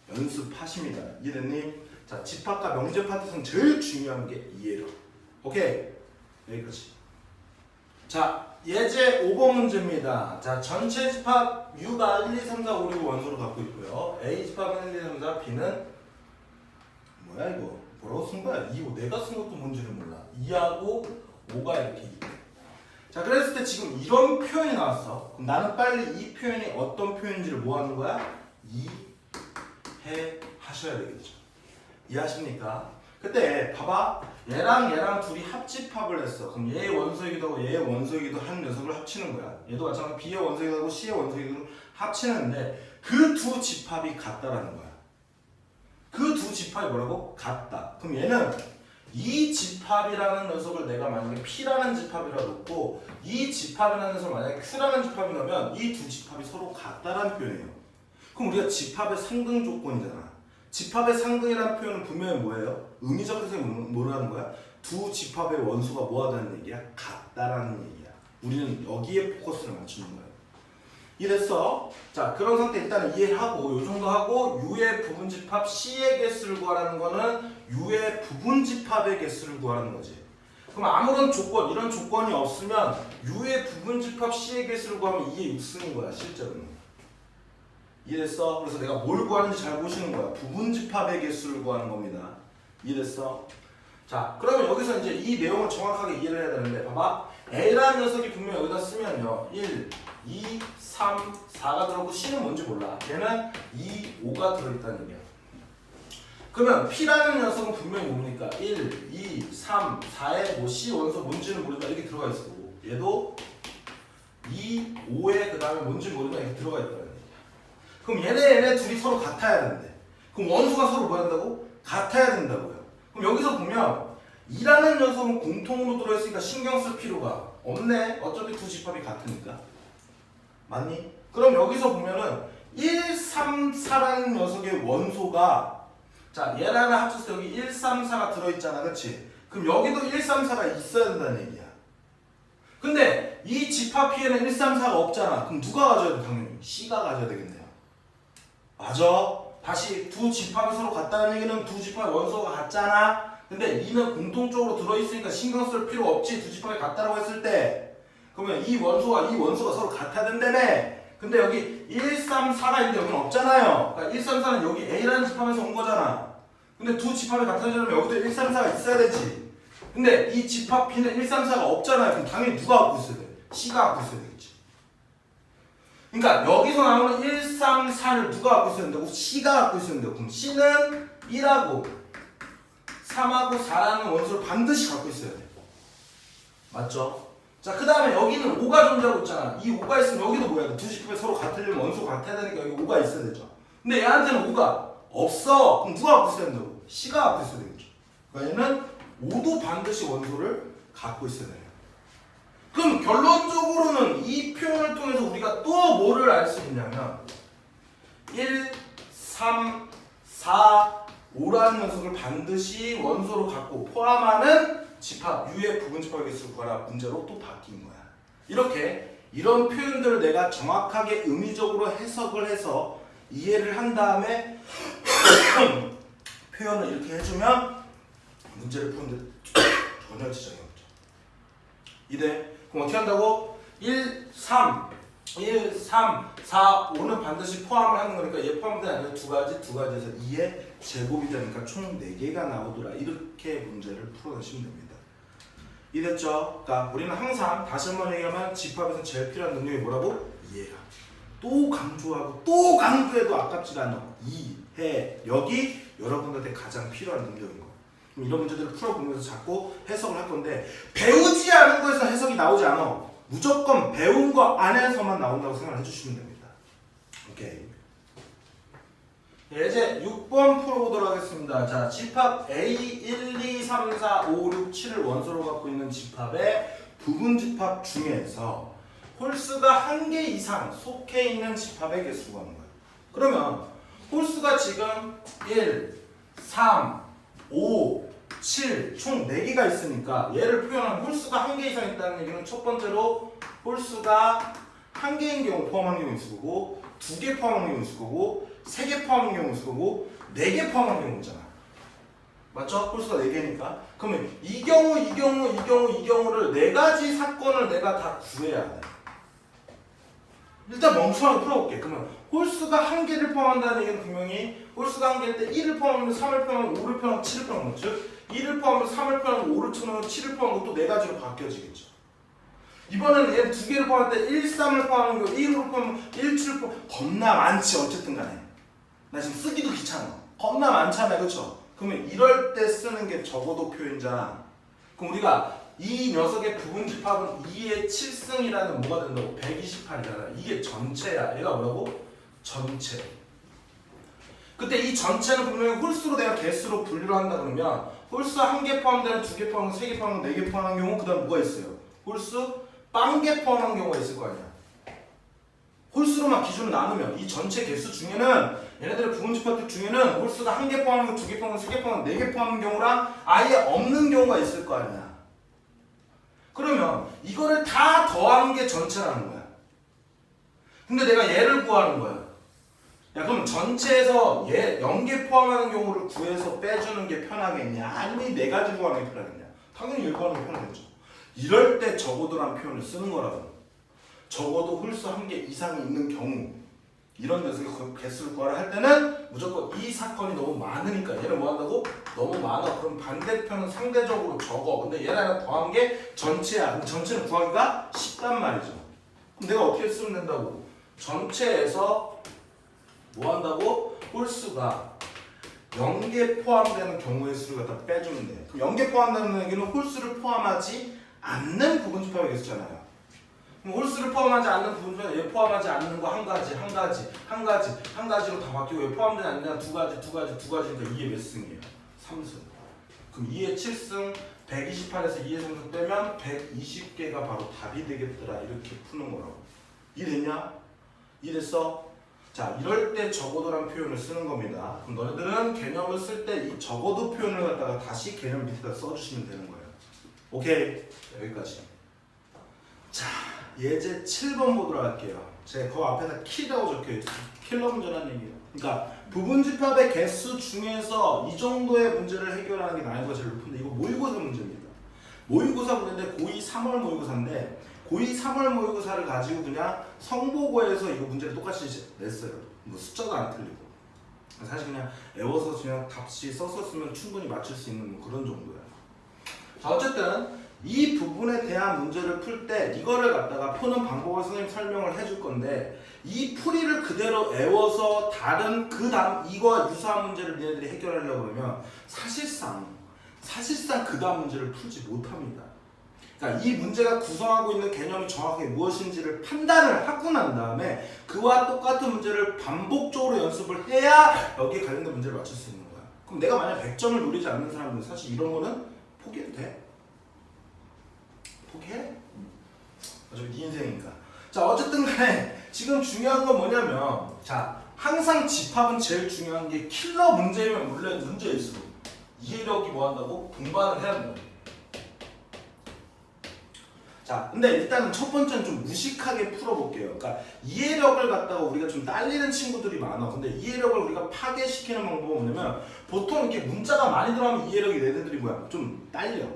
연습하십니다. 이해됐니? 자, 집합과 명제 파트에서는 제일 중요한 게 이해력. 오케이. 여기까지. 자, 예제 5번 문제입니다. 자, 전체 집합 U가 1, 2, 3, 4, 5, 6 원소를 갖고 있고요. A 집합은 1, 2, 3, 4, B는 뭐야 이거? 뭐라고 쓴 거야? 2, 5. 내가 쓴 것도 뭔지를 몰라. 2하고 5가 이렇게 있고. 자, 그랬을 때 지금 이런 표현이 나왔어. 그럼 나는 빨리 이 표현이 어떤 표현인지를 뭐 하는 거야? 이해 하셔야 되겠죠. 이해하십니까? 그때 봐봐. 얘랑 둘이 합집합을 했어. 그럼 얘의 원소이기도 하고 얘의 원소이기도 한 녀석을 합치는 거야. 얘도 마찬가지로 B의 원소이기도 하고 C의 원소이기도 합치는데 그 두 집합이 같다라는 거야. 그 두 집합이 뭐라고? 같다. 그럼 얘는 이 집합이라는 녀석을 내가 만약에 P라는 집합이라 놓고 이 집합이라는 녀석을 만약에 Q라는 집합이 나오면 이 두 집합이 서로 같다라는 표현이에요. 그럼 우리가 집합의 상등 조건이잖아. 집합의 상등이라는 표현은 분명히 뭐예요? 의미적 해석이 뭐라는 거야? 두 집합의 원소가 뭐하다는 얘기야? 같다라는 얘기야. 우리는 여기에 포커스를 맞추는 거야. 이랬어. 자, 그런 상태 일단 이해하고 요 정도 하고 U의 부분집합 C의 개수를 구하라는 거는 U의 부분집합의 개수를 구하는 거지. 그럼 아무런 조건, 이런 조건이 없으면 U의 부분집합 C의 개수를 구하면 이게 6승인 거야, 실제로는. 이해됐어? 그래서 내가 뭘 구하는지 잘 보시는 거야. 부분집합의 개수를 구하는 겁니다. 이해됐어? 자, 그러면 여기서 이제 이 내용을 정확하게 이해를 해야 되는데, 봐봐. A라는 녀석이 분명 여기다 쓰면요. 1, 2, 3, 4가 들어오고 C는 뭔지 몰라. 걔는 2, 5가 들어있다는 얘기야. 그러면 P라는 녀석은 분명히 뭡니까? 1, 2, 3, 4에 뭐 C 원소 뭔지는 모르니까 이렇게 들어가 있을 거고, 얘도 2, 5에 그 다음에 뭔지 모르니까 이렇게 들어가 있다는 얘기야. 그럼 얘네 둘이 서로 같아야 되는데, 그럼 원소가 서로 뭐 한다고? 같아야 된다고요. 그럼 여기서 보면 2라는 녀석은 공통으로 들어있으니까 신경 쓸 필요가 없네. 어차피 두 집합이 같으니까. 맞니? 그럼 여기서 보면은 1, 3, 4라는 녀석의 원소가, 자, 얘랑 합쳐서 여기 1, 3, 4가 들어있잖아. 그치? 그럼 여기도 1, 3, 4가 있어야 된다는 얘기야. 근데 이 집합 P에는 1, 3, 4가 없잖아. 그럼 누가 가져야 돼? 당연히 C가 가져야 되겠네요. 맞아. 다시 두 집합이 서로 같다는 얘기는 두 집합의 원소가 같잖아. 근데 이는 공통적으로 들어있으니까 신경 쓸 필요 없지. 두 집합이 같다라고 했을 때. 그러면 이 원소가 서로 같아야 된다며. 근데 여기 1, 3, 4가 있는데 여기는 없잖아요. 그러니까 1, 3, 4는 여기 A라는 집합에서 온 거잖아. 근데 두 집합이 같아지려면 여기도 1, 3, 4가 있어야 되지. 근데 이 집합 B는 1, 3, 4가 없잖아요. 그럼 당연히 누가 갖고 있어야 돼? C가 갖고 있어야 되겠지. 그러니까 여기서 나오는 1, 3, 4를 누가 갖고 있어야 된다고? C가 갖고 있어야 된다고. 그럼 C는 1하고 3하고 4라는 원소를 반드시 갖고 있어야 돼. 맞죠? 자, 그 다음에 여기는 5가 존재하고 있잖아. 이 5가 있으면 여기도 뭐야? 두 집합이 서로 같으려면 원소가 같아야 되니까 여기 5가 있어야 되죠. 근데 얘한테는 5가 없어. 그럼 누가 갖고 있어야 된다고? C가 갖고 있어야 되겠죠. 그러니까 얘는 5도 반드시 원소를 갖고 있어야 돼요. 그럼 결론적으로는 이 표현을 통해서 우리가 또 뭐를 알 수 있냐면 1, 3, 4, 5라는 녀석을 반드시 원소로 갖고 포함하는 집합, U의 부분집합의 개수를 구하라 문제로 또 바뀐 거야. 이렇게 이런 표현들을 내가 정확하게 의미적으로 해석을 해서 이해를 한 다음에 표현을 이렇게 해주면 문제를 푸는데 전혀 지장이 없죠. 이대 그럼 어떻게 한다고? 1, 3, 4, 5는 반드시 포함을 하는 거니까 얘 포함되지 않는 두 가지에서 2의 제곱이 되니까 총 4개가 나오더라. 이렇게 문제를 풀어내시면 됩니다. 이해됐죠? 그러니까 우리는 항상 다시 한번 얘기하면 집합에서 제일 필요한 능력이 뭐라고? 이해가. 또 강조하고 또 강조해도 아깝지가 않아. 이해력이 여러분들한테 가장 필요한 능력인 거. 그럼 이런 문제들을 풀어보면서 자꾸 해석을 할 건데 배우지 않은 거에서 해석이 나오지 않아. 무조건 배운 거 안에서만 나온다고 생각을 해주시면 됩니다. 오케이. 네, 이제 6번 풀어보도록 하겠습니다. 자, 집합 A 1, 2, 3, 4, 5, 6, 7을 원소로 갖고 있는 집합의 부분집합 중에서 홀수가 1개 이상 속해 있는 집합의 개수가 하는 거예요. 그러면 홀수가 지금 1, 3, 5, 7, 총 4개가 있으니까 얘를 표현하면 홀수가 1개 이상 있다는 얘기는 첫 번째로 홀수가 1개인 경우 포함하는 경우 있을 거고 2개 포함하는 경우 있을 거고 3개 포함하는 경우 있을 거고 4개 포함하는 경우 있잖아. 맞죠? 홀수가 4개니까. 그러면 이 경우를 4가지 사건을 내가 다 구해야 돼. 일단 멍청하게 풀어볼게. 그러면 홀수가 1개를 포함한다는 얘기는 분명히 홀수가 1개일 때 1을 포함하면 3을 포함하면 5를 포함하면 7을 포함하면 즉 1을 포함하면 3을 포함하면 5를 포함하면 7을 포함하면 또 4가지로 바뀌어지겠죠. 이번에는 얘 2개를 포함할 때 1, 3을 포함하는 거 1을 포함하면 1, 7을 포함하면 겁나 많지 어쨌든 간에. 나 지금 쓰기도 귀찮아. 겁나 많잖아. 그렇죠? 그러면 이럴 때 쓰는 게 적어도 표현이잖아. 그럼 우리가 이 녀석의 부분집합은 2의 7승이라는 뭐가 된다고? 128이잖아. 이게 전체야. 얘가 뭐라고? 전체. 그때 이 전체는 분명히 홀수로 내가 개수로 분류를 한다 그러면 홀수 1개 포함되는 2개 포함되는 3개 포함되는 4개 포함하는 경우 그 다음 뭐가 있어요? 홀수 빵개 포함한 경우가 있을 거 아니야. 홀수로만 기준을 나누면 이 전체 개수 중에는 얘네들의 부분집합들 중에는 홀수가 1개 포함하는 거, 2개 포함하는 거, 3개 포함하는 거, 4개 포함하는 경우랑 아예 없는 경우가 있을 거 아니야. 그러면 이거를 다 더하는 게 전체라는 거야. 근데 내가 얘를 구하는 거야. 야 그럼 전체에서 얘 0개 포함하는 경우를 구해서 빼주는 게 편하겠냐? 아니면 4가지 구하는 게 편하겠냐? 당연히 얘 구하는 게 편하겠죠. 이럴 때 적어도란 표현을 쓰는 거라고. 적어도 홀수 1개 이상이 있는 경우 이런 녀석의 개수를 구하라 할 때는 무조건 이 사건이 너무 많으니까 얘는 뭐 한다고? 너무 많아. 그럼 반대편은 상대적으로 적어. 근데 얘랑 더한 게 전체야. 그럼 전체는 구하기가 쉽단 말이죠. 그럼 내가 어떻게 쓰면 된다고? 전체에서 뭐 한다고? 홀수가 0개 포함되는 경우의 수를 갖다 빼주면 돼. 그럼 0개 포함되는 얘기는 홀수를 포함하지 않는 부분집합의 개수잖아요. 그럼 홀수를 포함하지 않는 부분집합, 얘 포함하지 않는 거 한 가지로 다 바뀌고 얘 포함되지 않는 2가지니까 2의 몇 승이에요? 3승. 그럼 2의 7승, 128에서 2의 3승 빼면 120개가 바로 답이 되겠더라. 이렇게 푸는 거라고. 이해됐냐? 이해됐어? 자, 이럴 때 적어도란 표현을 쓰는 겁니다. 그럼 너희들은 개념을 쓸 때 이 적어도 표현을 갖다가 다시 개념 밑에다 써주시면 되는 거예요. 오케이? 여기까지. 자, 예제 7번 보도록 할게요. 제가 그 앞에다 키라고 적혀있죠. 킬러 문제라는 얘기예요. 그러니까 부분집합의 개수 중에서 이 정도의 문제를 해결하는 게 난이도가 제일 높은데 이거 모의고사 문제입니다. 모의고사 문제인데 고2 3월 모의고사인데 고2 3월 모의고사를 가지고 그냥 성보고에서 이거 문제를 똑같이 냈어요. 뭐 숫자도 안 틀리고. 사실 그냥 외워서 그냥 답시 썼었으면 충분히 맞출 수 있는 뭐 그런 정도야. 자, 어쨌든 이 부분에 대한 문제를 풀 때 이거를 갖다가 푸는 방법을 선생님이 설명을 해줄 건데 이 풀이를 그대로 외워서 다른 그 다음 이거와 유사한 문제를 얘네들이 해결하려고 그러면 사실상 그 다음 문제를 풀지 못합니다. 그러니까 이 문제가 구성하고 있는 개념이 정확하게 무엇인지를 판단을 하고 난 다음에 그와 똑같은 문제를 반복적으로 연습을 해야 여기에 관련된 문제를 맞출 수 있는 거야. 그럼 내가 만약 100점을 노리지 않는 사람은 사실 이런 거는 포기해도 돼. 포기해? 어차피 네 인생이니까. 자, 어쨌든 간에 지금 중요한 건 뭐냐면 자, 항상 집합은 제일 중요한 게 킬러 문제이면 물론 문제일수록 이해력이 뭐 한다고? 동반을 해야 된다. 자, 근데 일단은 첫 번째는 좀 무식하게 풀어볼게요. 그러니까 이해력을 갖다가 우리가 좀 딸리는 친구들이 많아. 근데 이해력을 우리가 파괴시키는 방법은 뭐냐면 보통 이렇게 문자가 많이 들어가면 이해력이 얘네들이 뭐야? 좀 딸려.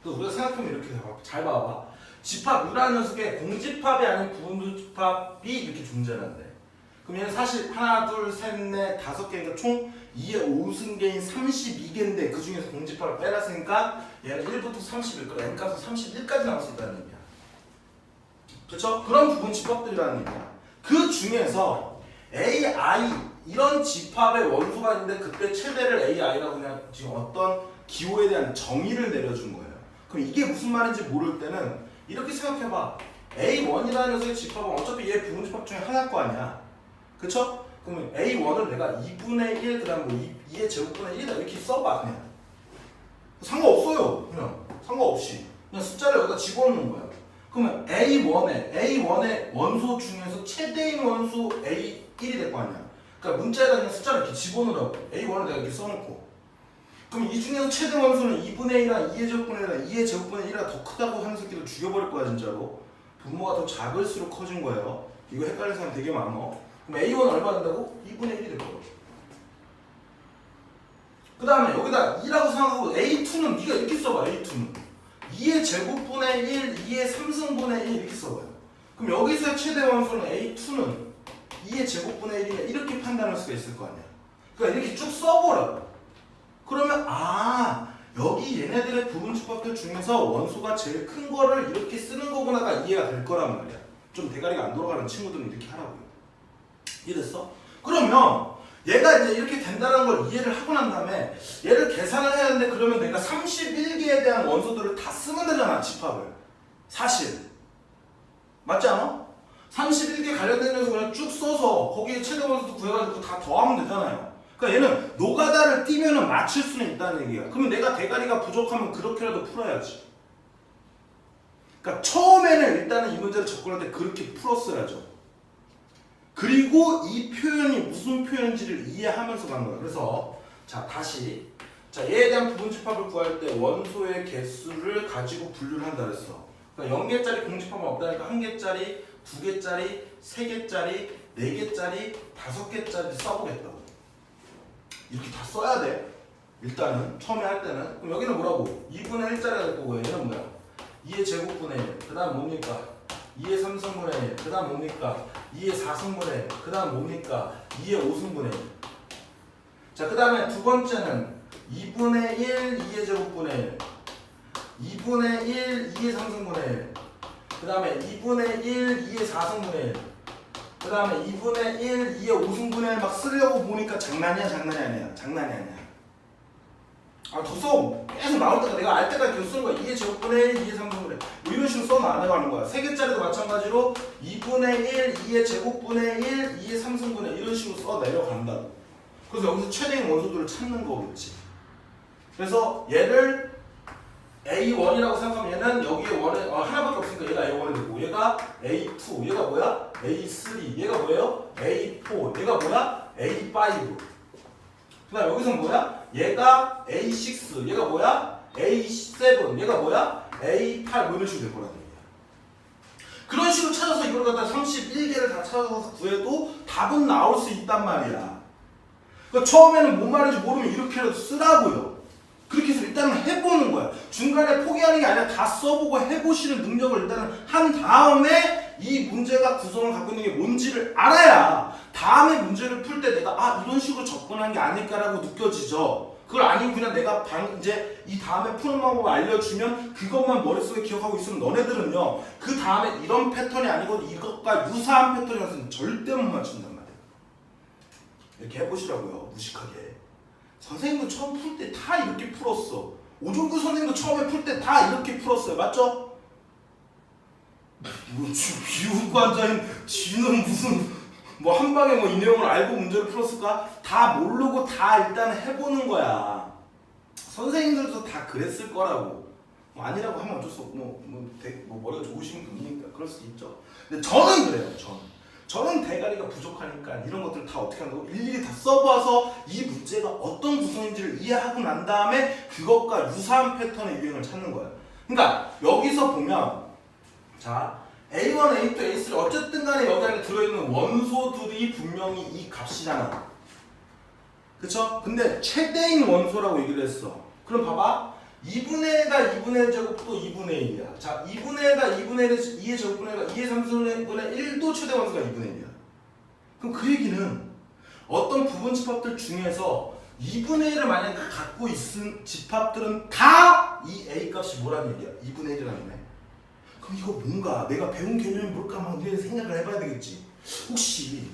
그래서 우리가 생각하면 이렇게 잘 봐봐. 집합 U라는 녀석에 공집합이 아닌 부분집합이 이렇게 존재하는데 그럼 얘는 사실 하나, 둘, 셋, 넷, 5개니까 총 2의 5승계인 32개인데 그 중에서 공집합을 빼놨으니까 얘는 1부터 30일 거야. n값은 31까지 나올 수 있다는 얘기야. 그렇죠? 그런 부분 집합들이라는 얘기야. 그 중에서 AI 이런 집합의 원소가 있는데 그때 최대를 AI라고 그냥 지금 어떤 기호에 대한 정의를 내려준 거예요. 그럼 이게 무슨 말인지 모를 때는 이렇게 생각해봐. A1이라는 녀석의 집합은 어차피 얘 부분집합 중에 하나일 거 아니야. 그쵸? 그러면 A1을 내가 2분의 1, 그 다음 뭐 2의 제곱분의 1 이렇게 써봐 그냥. 상관없어요. 그냥 상관없이 그냥 숫자를 여기다 집어넣는 거야. 그러면 A1의 원소 중에서 최대인 원소 A1이 될 거 아니야. 그러니까 문자에다 그냥 숫자를 이렇게 집어넣으라고. A1을 내가 이렇게 써놓고 그럼 이 중에서 최대 원소는 2분의 1이랑 2의 제곱분의 1이랑 2의 제곱분의 1이 더 크다고 하는 새끼를 죽여버릴 거야 진짜로. 분모가 더 작을수록 커진 거예요. 이거 헷갈리는 사람 되게 많어. 그럼 A1은 얼마 된다고? 2분의 1이 될 거고. 그 다음에 여기다 2라고 생각하고 A2는 네가 이렇게 써봐. A2는 2의 제곱분의 1, 2의 3승분의 1 이렇게 써봐요. 그럼 여기서의 최대 원소는 A2는 2의 제곱분의 1이냐 이렇게 판단할 수가 있을 거 아니야. 그러니까 이렇게 쭉 써보라고. 그러면 여기 얘네들의 부분집합들 중에서 원소가 제일 큰 거를 이렇게 쓰는 거구나가 이해가 될 거란 말이야. 좀 대가리가 안 돌아가는 친구들은 이렇게 하라고요. 이해됐어? 그러면 얘가 이제 이렇게 된다는 걸 이해를 하고 난 다음에 얘를 계산을 해야 하는데 그러면 내가 31개에 대한 원소들을 다 쓰면 되잖아 집합을. 사실 맞지 않아? 31개 관련된 녀석 그냥 쭉 써서 거기에 최대 원소도 구해가지고 다 더하면 되잖아요. 그러니까 얘는 노가다를 띄면은 맞출 수는 있다는 얘기야. 그러면 내가 대가리가 부족하면 그렇게라도 풀어야지. 그러니까 처음에는 일단은 이 문제를 접근할 때 그렇게 풀었어야죠. 그리고 이 표현이 무슨 표현인지를 이해하면서 간 거야. 그래서 자 다시 자 얘에 대한 부분집합을 구할 때 원소의 개수를 가지고 분류를 한다 그랬어. 그러니까 0개짜리 공집합은 없다니까 1개짜리, 2개짜리, 3개짜리, 4개짜리, 5개짜리 써보겠다고. 이렇게 다 써야 돼. 일단은 처음에 할 때는. 그럼 여기는 뭐라고? 2분의 1짜리가 될 거고요. 얘는 뭐야? 2의 제곱분의 1. 그 다음 뭡니까? 2의 3승분의 1. 그 다음 뭡니까? 2의 4승분의 1. 그 다음 뭡니까? 2의 5승분의 1. 자, 그 다음에 두 번째는 2분의 1, 2의 제곱분의 1. 2분의 1, 2의 3승분의 1. 그 다음에 2분의 1, 2의 4승분의 1. 그 다음에 2분의 1, 2의 5승분의 1 막 쓰려고 보니까 장난이야, 장난이 아니야. 장난이 아니야. 아, 더 써. 계속 나올 때가 내가 알 때까지 계속 쓰는 거야. 2의 제곱분의 1, 2의 3승분의 1. 뭐 이런 식으로 써 나가는 거야. 3개짜리도 마찬가지로 2분의 1, 2의 제곱분의 1, 2의 3승분의 1 이런 식으로 써 내려간다고. 그래서 여기서 최대인 원소들을 찾는 거겠지. 그래서 얘를 A1이라고 생각하면 얘는 여기에 원에 하나밖에 없으니까 얘가 A1이 되고 얘가 A2, 얘가 뭐야? A3, 얘가 뭐예요? A4, 얘가 뭐야? A5. 그 다음 여기서는 뭐야? 얘가 A6, 얘가 뭐야? A7, 얘가 뭐야? A8 뭐 이런 식으로 될 거란 얘기야. 그런 식으로 찾아서 이걸 갖다 31개를 다 찾아서 구해도 답은 나올 수 있단 말이야. 그러니까 처음에는 뭔 말인지 모르면 이렇게라도 쓰라고요. 그렇게 해서 일단은 해보는 거야. 중간에 포기하는 게 아니라 다 써보고 해보시는 능력을 일단은 한 다음에 이 문제가 구성을 갖고 있는 게 뭔지를 알아야 다음에 문제를 풀 때 내가 아 이런 식으로 접근한 게 아닐까라고 느껴지죠. 그걸 아니고 그냥 내가 이제 이 다음에 푸는 방법을 알려주면 그것만 머릿속에 기억하고 있으면 너네들은요 그 다음에 이런 패턴이 아니고 이것과 유사한 패턴이라서는 절대 못 맞춘단 말이야. 이렇게 해보시라고요. 무식하게. 선생님도 처음 풀 때 다 이렇게 풀었어. 오종규 선생님도 처음에 풀 때 다 이렇게 풀었어요. 맞죠? 뭐 비우관자인 지는 무슨 뭐 한 방에 뭐 이 내용을 알고 문제를 풀었을까? 다 모르고 다 일단 해보는 거야. 선생님들도 다 그랬을 거라고. 뭐 아니라고 하면 어쩔 수 없고 뭐 머리가 좋으신 분이니까 그럴 수 있죠. 근데 저는 그래요. 저는 대가리가 부족하니까 이런 것들을 다 어떻게 한다고 일일이 다 써봐서 이 문제가 어떤 구성인지를 이해하고 난 다음에 그것과 유사한 패턴의 유형을 찾는 거예요. 그러니까 여기서 보면 자 A1, A2, A3 어쨌든 간에 여기 안에 들어있는 원소들이 분명히 이 값이잖아. 그쵸? 근데 최대인 원소라고 얘기를 했어. 그럼 봐봐. 2분의 1가 2분의 1 제곱도 2분의 1이야. 자, 2분의 1가 2분의 1, 2의 제곱분의 1가 2의 3분의 1도 최대 원소가 2분의 1이야. 그럼 그 얘기는 어떤 부분 집합들 중에서 2분의 1을 만약에 갖고 있은 집합들은 다 이 A 값이 뭐라는 얘기야? 2분의 1이라는 애. 그럼 이거 뭔가 내가 배운 개념이 뭘까 막 생각을 해봐야 되겠지. 혹시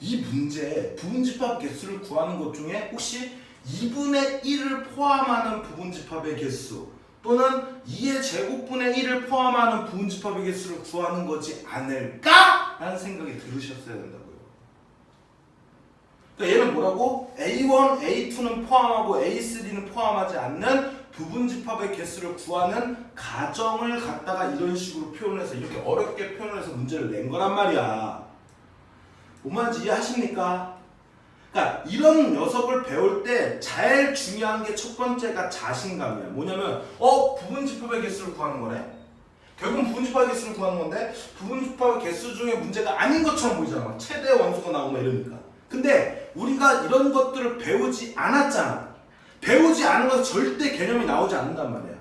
이 문제 부분 집합 개수를 구하는 것 중에 혹시 2분의 1을 포함하는 부분집합의 개수 또는 2의 제곱분의 1을 포함하는 부분집합의 개수를 구하는 거지 않을까? 라는 생각이 들으셨어야 된다고요. 그러니까 얘는 뭐라고? A1, A2는 포함하고 A3는 포함하지 않는 부분집합의 개수를 구하는 가정을 갖다가 이런 식으로 표현해서 이렇게 어렵게 표현해서 문제를 낸 거란 말이야. 뭔 말인지 이해하십니까? 그러니까 이런 녀석을 배울 때 제일 중요한 게 첫 번째가 자신감이야. 뭐냐면 부분집합의 개수를 구하는 거네. 결국은 부분집합의 개수를 구하는 건데 부분집합의 개수 중에 문제가 아닌 것처럼 보이잖아. 최대 원소가 나오면 이러니까. 근데 우리가 이런 것들을 배우지 않았잖아. 배우지 않은 것은 절대 개념이 나오지 않는단 말이야.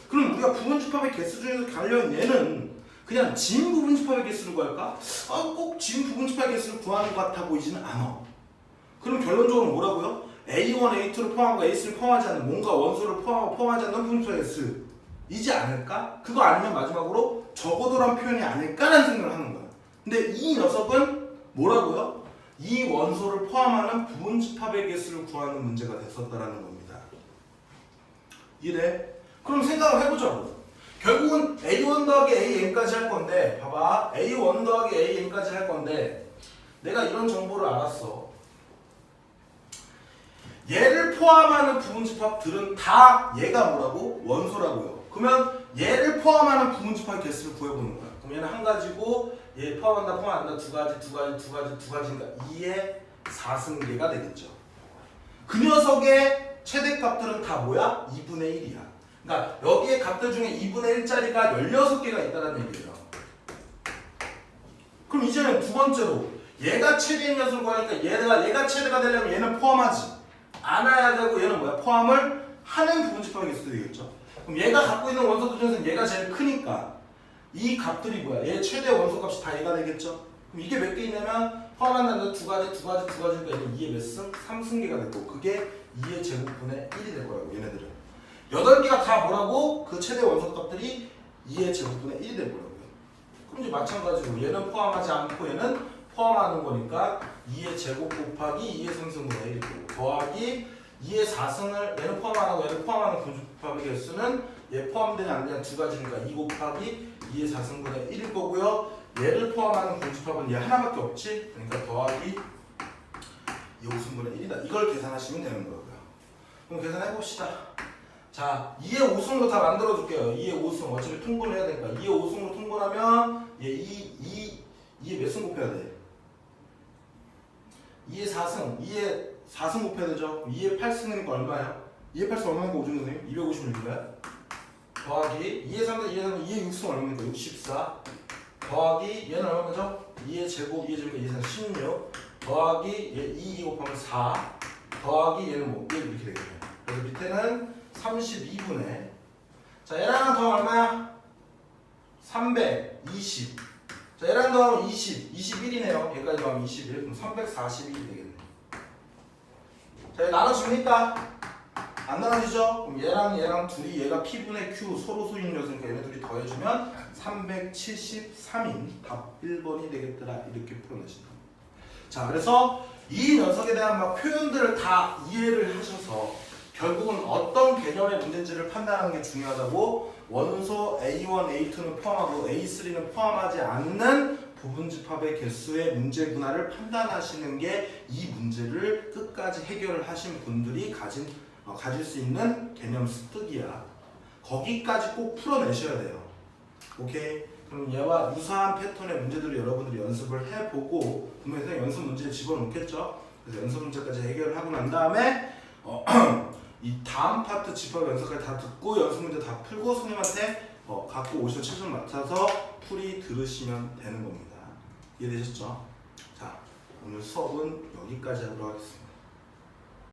그럼 우리가 부분집합의 개수 중에서 가려면 얘는 그냥 진 부분집합의 개수를 구할까? 꼭 진 부분집합의 개수를 구하는 것 같아 보이지는 않아. 그럼 결론적으로 뭐라고요? A1, A2를 포함하고 A3를 포함하지 않는 뭔가 원소를 포함하지 않는 부분집합의 개수이지 않을까? 그거 아니면 마지막으로 적어도란 표현이 아닐까라는 생각을 하는 거야. 근데 이 녀석은 뭐라고요? 이 원소를 포함하는 부분집합의 개수를 구하는 문제가 됐었다라는 겁니다. 이래? 그럼 생각을 해보자고. 결국은 A1 더하기 AN까지 할 건데 봐봐. A1 더하기 AN까지 할 건데 내가 이런 정보를 알았어. 얘를 포함하는 부분집합들은 다 얘가 뭐라고? 원소라고요. 그러면 얘를 포함하는 부분집합의 개수를 구해보는 거야. 그럼 얘는 한 가지고 얘 포함한다 포함한다 두 가지니까 2의 4승계가 되겠죠. 그 녀석의 최대값들은 다 뭐야? 2분의 1이야. 그러니까 여기에 값들 중에 2분의 1짜리가 16개가 있다는 얘기예요. 그럼 이제는 두 번째로 얘가 최대인 녀석을 구하니까 얘가 최대가 되려면 얘는 포함하지 않아야 되고 얘는 뭐야? 포함을 하는 부분집합의 개수도 되겠죠. 그럼 얘가 갖고 있는 원소들 중에서는 얘가 제일 크니까 이 값들이 뭐야? 얘 최대 원소값이 다 얘가 되겠죠. 그럼 이게 몇 개 있냐면 포함한다는 두 가지니까 얘는 2의 몇 승? 3승계가 됐고 그게 2의 제곱분의 1이 될 거라고 얘네들은 8개가 다 뭐라고? 그 최대 원소값들이 2의 제곱분의 1이 될 거라고요. 그럼 이제 마찬가지로 얘는 포함하지 않고 얘는 포함하는 거니까 2의 제곱 곱하기 2의 3승분의 1이 되고 더하기 2의 4승을 얘는 포함 안 하고 얘는 포함하는 분집합의 개수는 얘 포함되냐 안 되냐 두 가지니까 2 곱하기 2의 4승분의 1일 거고요. 얘를 포함하는 분집합은 얘 하나밖에 없지. 그러니까 더하기 2 5승분의 1이다. 이걸 계산하시면 되는 거고요. 그럼 계산해 봅시다. 자, 2의 5승으로 다 만들어 줄게요. 2의 5승 어차피 통분을 해야 되니까 2의 5승으로 통분하면 얘 2의 몇 승 곱해야 돼? 2의 4승 곱해야 되죠? 2의 8승이니까 얼마야? 2의 8승 얼마니까 오준 선생님? 256인가요? 더하기 2의 3은 2의 6승 얼마니까 64 더하기 얘는 얼마죠? 2의 제곱 2의 제곱 2의 16 더하기 얘 2 곱하면 4 더하기 얘는 뭐 1 이렇게 되겠네요. 그래서 밑에는 32분의 자 얘랑 더하면 얼마야? 320 자 얘랑 더하면 20 21이네요. 얘까지 더하면 21 그럼 341이 되겠네. 자 얘 나눠집니까? 안 나눠지죠? 그럼 얘랑 둘이 얘가 P분의 Q 서로 소인 녀석이니까 얘네 둘이 더해주면 373인 답 1번이 되겠더라. 이렇게 풀어내신다. 자 그래서 이 녀석에 대한 막 표현들을 다 이해를 하셔서 결국은 어떤 개념의 문제인지를 판단하는 게 중요하다고 원소 A1, A2는 포함하고 A3는 포함하지 않는 부분집합의 개수의 문제 분할을 판단하시는 게 이 문제를 끝까지 해결을 하신 분들이 가질 수 있는 개념 습득이야. 거기까지 꼭 풀어내셔야 돼요. 오케이? 그럼 얘와 유사한 패턴의 문제들을 여러분들이 연습을 해보고 분명히 연습 문제에 집어넣겠죠? 그래서 연습 문제까지 해결을 하고 난 다음에 이 다음 파트 집합 연습까지 다 듣고 연습 문제 다 풀고 선생님한테 갖고 오시는 최종 맡아서 풀이 들으시면 되는 겁니다. 이해되셨죠? 자, 오늘 수업은 여기까지 하도록 하겠습니다.